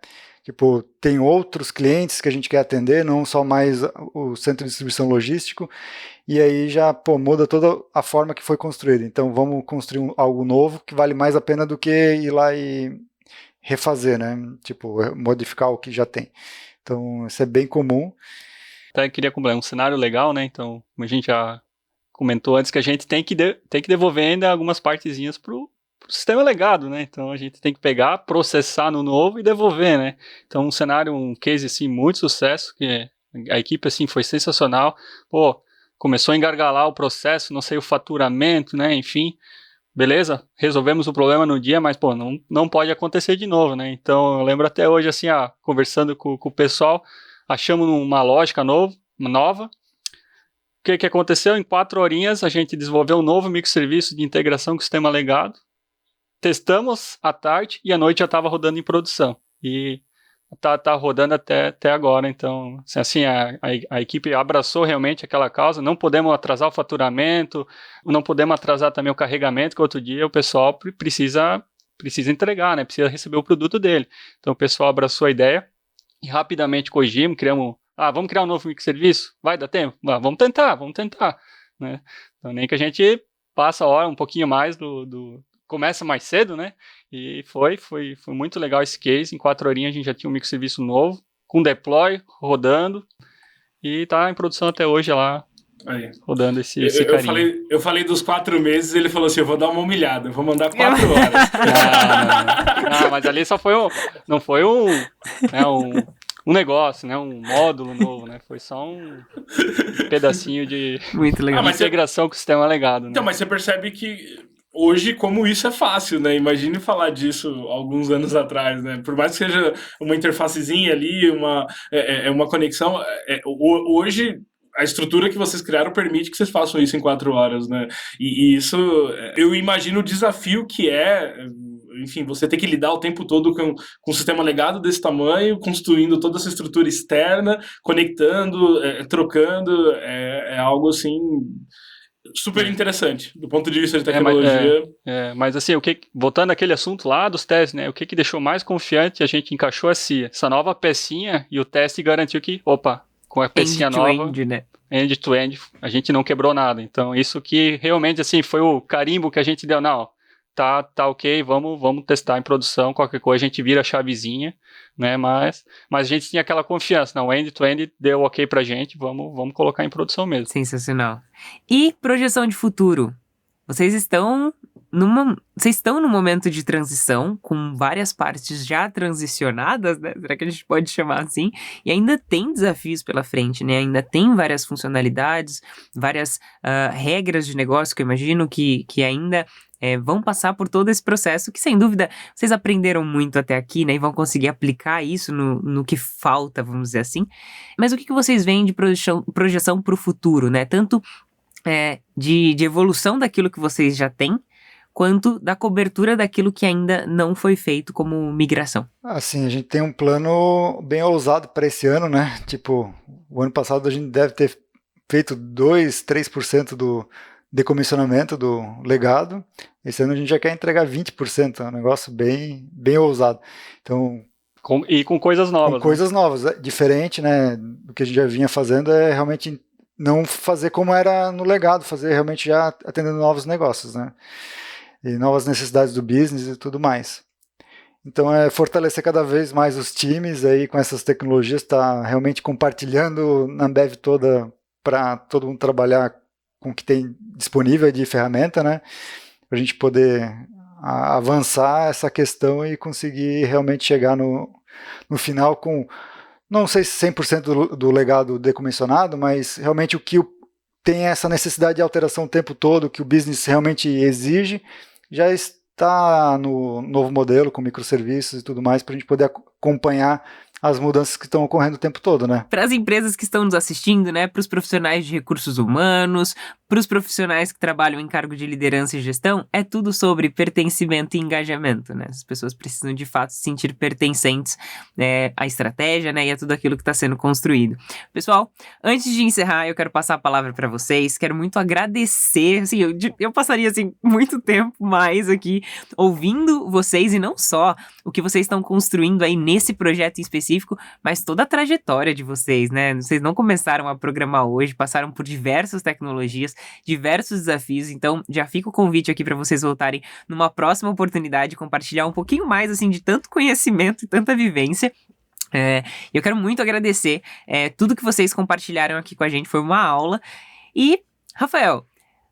Tem outros clientes que a gente quer atender, não só mais o centro de distribuição logístico. e aí já muda toda a forma que foi construída. Então vamos construir algo novo que vale mais a pena do que ir lá e refazer, né? Tipo, modificar o que já tem. Então isso é bem comum. Até queria completar um cenário legal, né? Então, como a gente já comentou antes, que a gente tem que devolver ainda algumas partezinhas pro sistema legado, né? Então a gente tem que pegar, processar no novo e devolver, né? Então um cenário, um case assim, muito sucesso, que a equipe assim foi sensacional. Pô, começou a engargalar o processo, não sei o faturamento, né? Enfim, beleza, resolvemos o problema no dia, mas pô, não pode acontecer de novo, né? Então eu lembro até hoje assim, conversando com o pessoal, achamos uma lógica nova. O que aconteceu? Em 4 horinhas a gente desenvolveu um novo microserviço de integração com o sistema legado. Testamos à tarde e à noite já estava rodando em produção. E tá rodando até agora. Então, assim, a equipe abraçou realmente aquela causa. Não podemos atrasar o faturamento, não podemos atrasar também o carregamento, que outro dia o pessoal precisa entregar, né? Precisa receber o produto dele. Então, o pessoal abraçou a ideia e rapidamente corrigimos, criamos... vamos criar um novo microserviço? Vai dar tempo? Vamos tentar, né? Então, nem que a gente passa a hora um pouquinho mais começa mais cedo, né? E foi muito legal esse case. Em 4 horinhas a gente já tinha um microserviço novo, com deploy, rodando, e tá em produção até hoje lá, aí, rodando esse carinha. Eu falei dos 4 meses, ele falou assim, eu vou dar uma humilhada, eu vou mandar 4 horas. Não, mas ali só foi não foi um negócio, né? Um módulo novo, né? Foi só um pedacinho de muito legal. Integração com o sistema legado, né? Então, mas você percebe que hoje, como isso é fácil, né? Imagine falar disso alguns anos atrás, né? Por mais que seja uma interfacezinha ali, uma conexão, hoje a estrutura que vocês criaram permite que vocês façam isso em 4 horas, né? E isso, eu imagino o desafio que enfim, você tem que lidar o tempo todo com um sistema legado desse tamanho, construindo toda essa estrutura externa, conectando, trocando, é algo assim... super interessante, do ponto de vista de tecnologia. Mas assim, voltando àquele assunto lá dos testes, né? O que deixou mais confiante, a gente encaixou essa nova pecinha e o teste garantiu que, com a pecinha nova, end-to-end, né? End-to-end, a gente não quebrou nada. Então, isso que realmente, assim, foi o carimbo que a gente deu. Não, tá ok, vamos testar em produção, qualquer coisa a gente vira a chavezinha, né? Mas a gente tinha aquela confiança, não, o end-to-end deu ok pra gente, vamos colocar em produção mesmo. Sensacional. E projeção de futuro? Vocês estão num momento de transição, com várias partes já transicionadas, né? Será que a gente pode chamar assim? E ainda tem desafios pela frente, né? Ainda tem várias funcionalidades, várias regras de negócio que eu imagino que ainda vão passar por todo esse processo, que sem dúvida vocês aprenderam muito até aqui, né? E vão conseguir aplicar isso no que falta, vamos dizer assim. Mas o que vocês veem de projeção para o futuro, né? Tanto de evolução daquilo que vocês já têm, quanto da cobertura daquilo que ainda não foi feito como migração. Assim, a gente tem um plano bem ousado para esse ano, né? Tipo, o ano passado a gente deve ter feito 3% do decomissionamento do legado. Esse ano a gente já quer entregar 20%, é um negócio bem ousado. Então, com coisas novas. Com coisas novas, diferente, né? Do que a gente já vinha fazendo é realmente não fazer como era no legado, fazer realmente já atendendo novos negócios, né? E novas necessidades do business e tudo mais. Então é fortalecer cada vez mais os times aí com essas tecnologias, tá realmente compartilhando na Ambev toda para todo mundo trabalhar com o que tem disponível de ferramenta, né? Para a gente poder avançar essa questão e conseguir realmente chegar no final com, não sei se 100% do legado decomissionado, mas realmente o que tem essa necessidade de alteração o tempo todo, que o business realmente exige, já está no novo modelo, com microserviços e tudo mais, para a gente poder acompanhar as mudanças que estão ocorrendo o tempo todo, né? Para as empresas que estão nos assistindo, né? Para os profissionais de recursos humanos, para os profissionais que trabalham em cargo de liderança e gestão, é tudo sobre pertencimento e engajamento, né? As pessoas precisam de fato se sentir pertencentes à estratégia, né? E a tudo aquilo que está sendo construído. Pessoal, antes de encerrar, eu quero passar a palavra para vocês. Quero muito agradecer, assim, eu passaria assim muito tempo mais aqui ouvindo vocês e não só o que vocês estão construindo aí nesse projeto em específico, mas toda a trajetória de vocês, né? Vocês não começaram a programar hoje, passaram por diversas tecnologias, diversos desafios, então já fica o convite aqui para vocês voltarem numa próxima oportunidade, compartilhar um pouquinho mais, assim, de tanto conhecimento e tanta vivência. Eu quero muito agradecer tudo que vocês compartilharam aqui com a gente, foi uma aula. E, Rafael,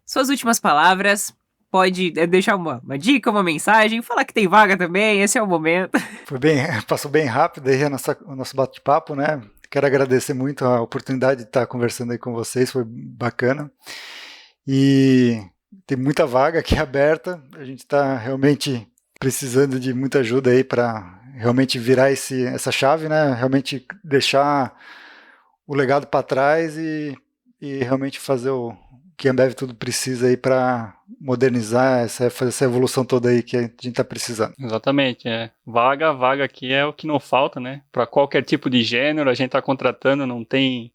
suas últimas palavras, pode deixar uma dica, uma mensagem, falar que tem vaga também, esse é o momento. Passou bem rápido aí o nosso bate-papo, né? Quero agradecer muito a oportunidade de estar conversando aí com vocês, foi bacana. E tem muita vaga aqui aberta, a gente está realmente precisando de muita ajuda aí para realmente virar essa chave, né? Realmente deixar o legado para trás e realmente fazer o que a Ambev tudo precisa aí para modernizar, fazer essa evolução toda aí que a gente está precisando. Exatamente, vaga aqui é o que não falta, né? Para qualquer tipo de gênero, a gente está contratando, não tem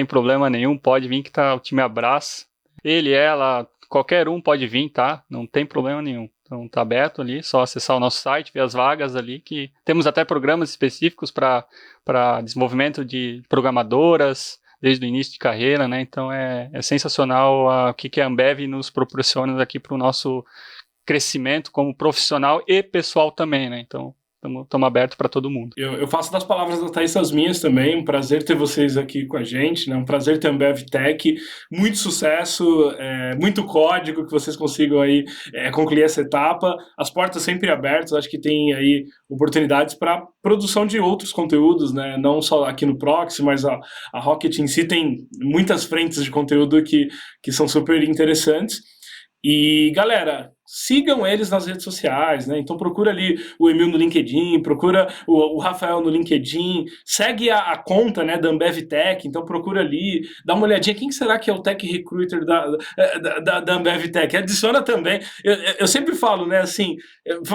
problema nenhum, pode vir que o time abraça. Ele, ela, qualquer um pode vir, tá? Não tem problema nenhum. Então tá aberto ali, só acessar o nosso site, ver as vagas ali, que temos até programas específicos para desenvolvimento de programadoras, desde o início de carreira, né? Então é sensacional o que a Ambev nos proporciona aqui para o nosso crescimento como profissional e pessoal também, né? Então estamos abertos para todo mundo. Eu faço das palavras da Thaís as minhas também, um prazer ter vocês aqui com a gente, né? Um prazer ter a Ambev Tech, muito sucesso, muito código, que vocês consigam aí concluir essa etapa, as portas sempre abertas, acho que tem aí oportunidades para produção de outros conteúdos, né? Não só aqui no Proxy, mas a Rocket em si tem muitas frentes de conteúdo que são super interessantes. E, galera, sigam eles nas redes sociais, né? Então procura ali o Emil no LinkedIn, procura o Rafael no LinkedIn, segue a conta, né, da Ambev Tech, então procura ali, dá uma olhadinha, quem será que é o Tech Recruiter da Ambev Tech? Adiciona também, eu sempre falo, né, assim,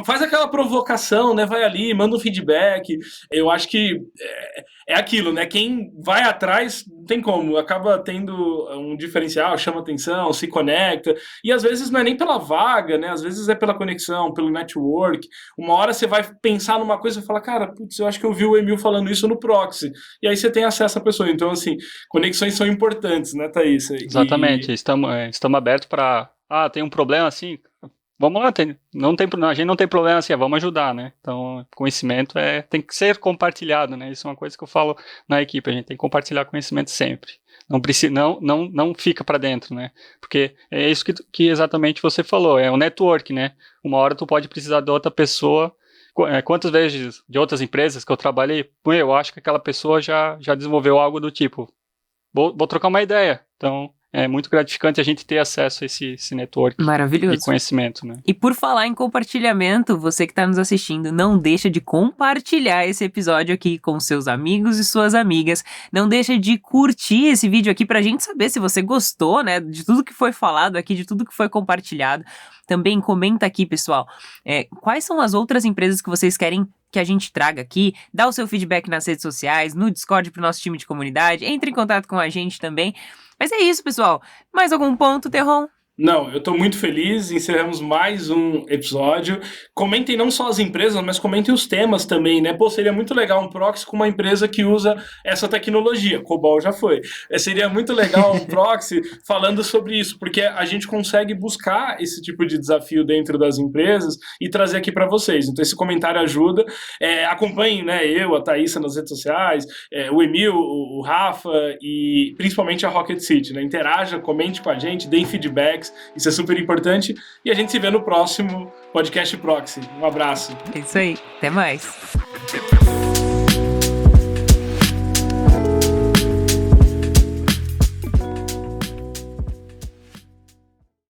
faz aquela provocação, né, vai ali, manda um feedback, eu acho que é aquilo, né, quem vai atrás, não tem como, acaba tendo um diferencial, chama atenção, se conecta, e às vezes não é nem pela vaga, né, às vezes é pela conexão, pelo network. Uma hora você vai pensar numa coisa e fala, cara, putz, eu acho que eu vi o Emil falando isso no Proxy. E aí você tem acesso à pessoa. Então, assim, conexões são importantes, né, Thaís? Exatamente. Estamos abertos para... tem um problema assim... Vamos lá, a gente não tem problema assim, vamos ajudar, né? Então, conhecimento tem que ser compartilhado, né? Isso é uma coisa que eu falo na equipe, a gente tem que compartilhar conhecimento sempre. Não precisa, não fica para dentro, né? Porque é isso que exatamente você falou, é o network, né? Uma hora tu pode precisar de outra pessoa. Quantas vezes de outras empresas que eu trabalhei, eu acho que aquela pessoa já desenvolveu algo do tipo, vou trocar uma ideia. Então, é muito gratificante a gente ter acesso a esse network Maravilhoso. de conhecimento, né? E por falar em compartilhamento, você que está nos assistindo, não deixa de compartilhar esse episódio aqui com seus amigos e suas amigas. Não deixa de curtir esse vídeo aqui pra gente saber se você gostou, né, de tudo que foi falado aqui, de tudo que foi compartilhado. Também comenta aqui, pessoal, quais são as outras empresas que vocês querem que a gente traga aqui, dá o seu feedback nas redes sociais, no Discord pro nosso time de comunidade, entre em contato com a gente também. Mas é isso, pessoal. Mais algum ponto, Terron? Não, eu estou muito feliz, encerramos mais um episódio. Comentem não só as empresas, mas comentem os temas também, né? Pô, seria muito legal um proxy com uma empresa que usa essa tecnologia. Cobol já foi. Seria muito legal um proxy falando sobre isso, porque a gente consegue buscar esse tipo de desafio dentro das empresas e trazer aqui para vocês. Então esse comentário ajuda. Acompanhem, né, eu, a Thaísa nas redes sociais, o Emil, o Rafa e principalmente a Rocket City, né? Interaja, comente com a gente, deem feedback. Isso é super importante. E a gente se vê no próximo Podcast Proxy. Um abraço. É isso aí. Até mais.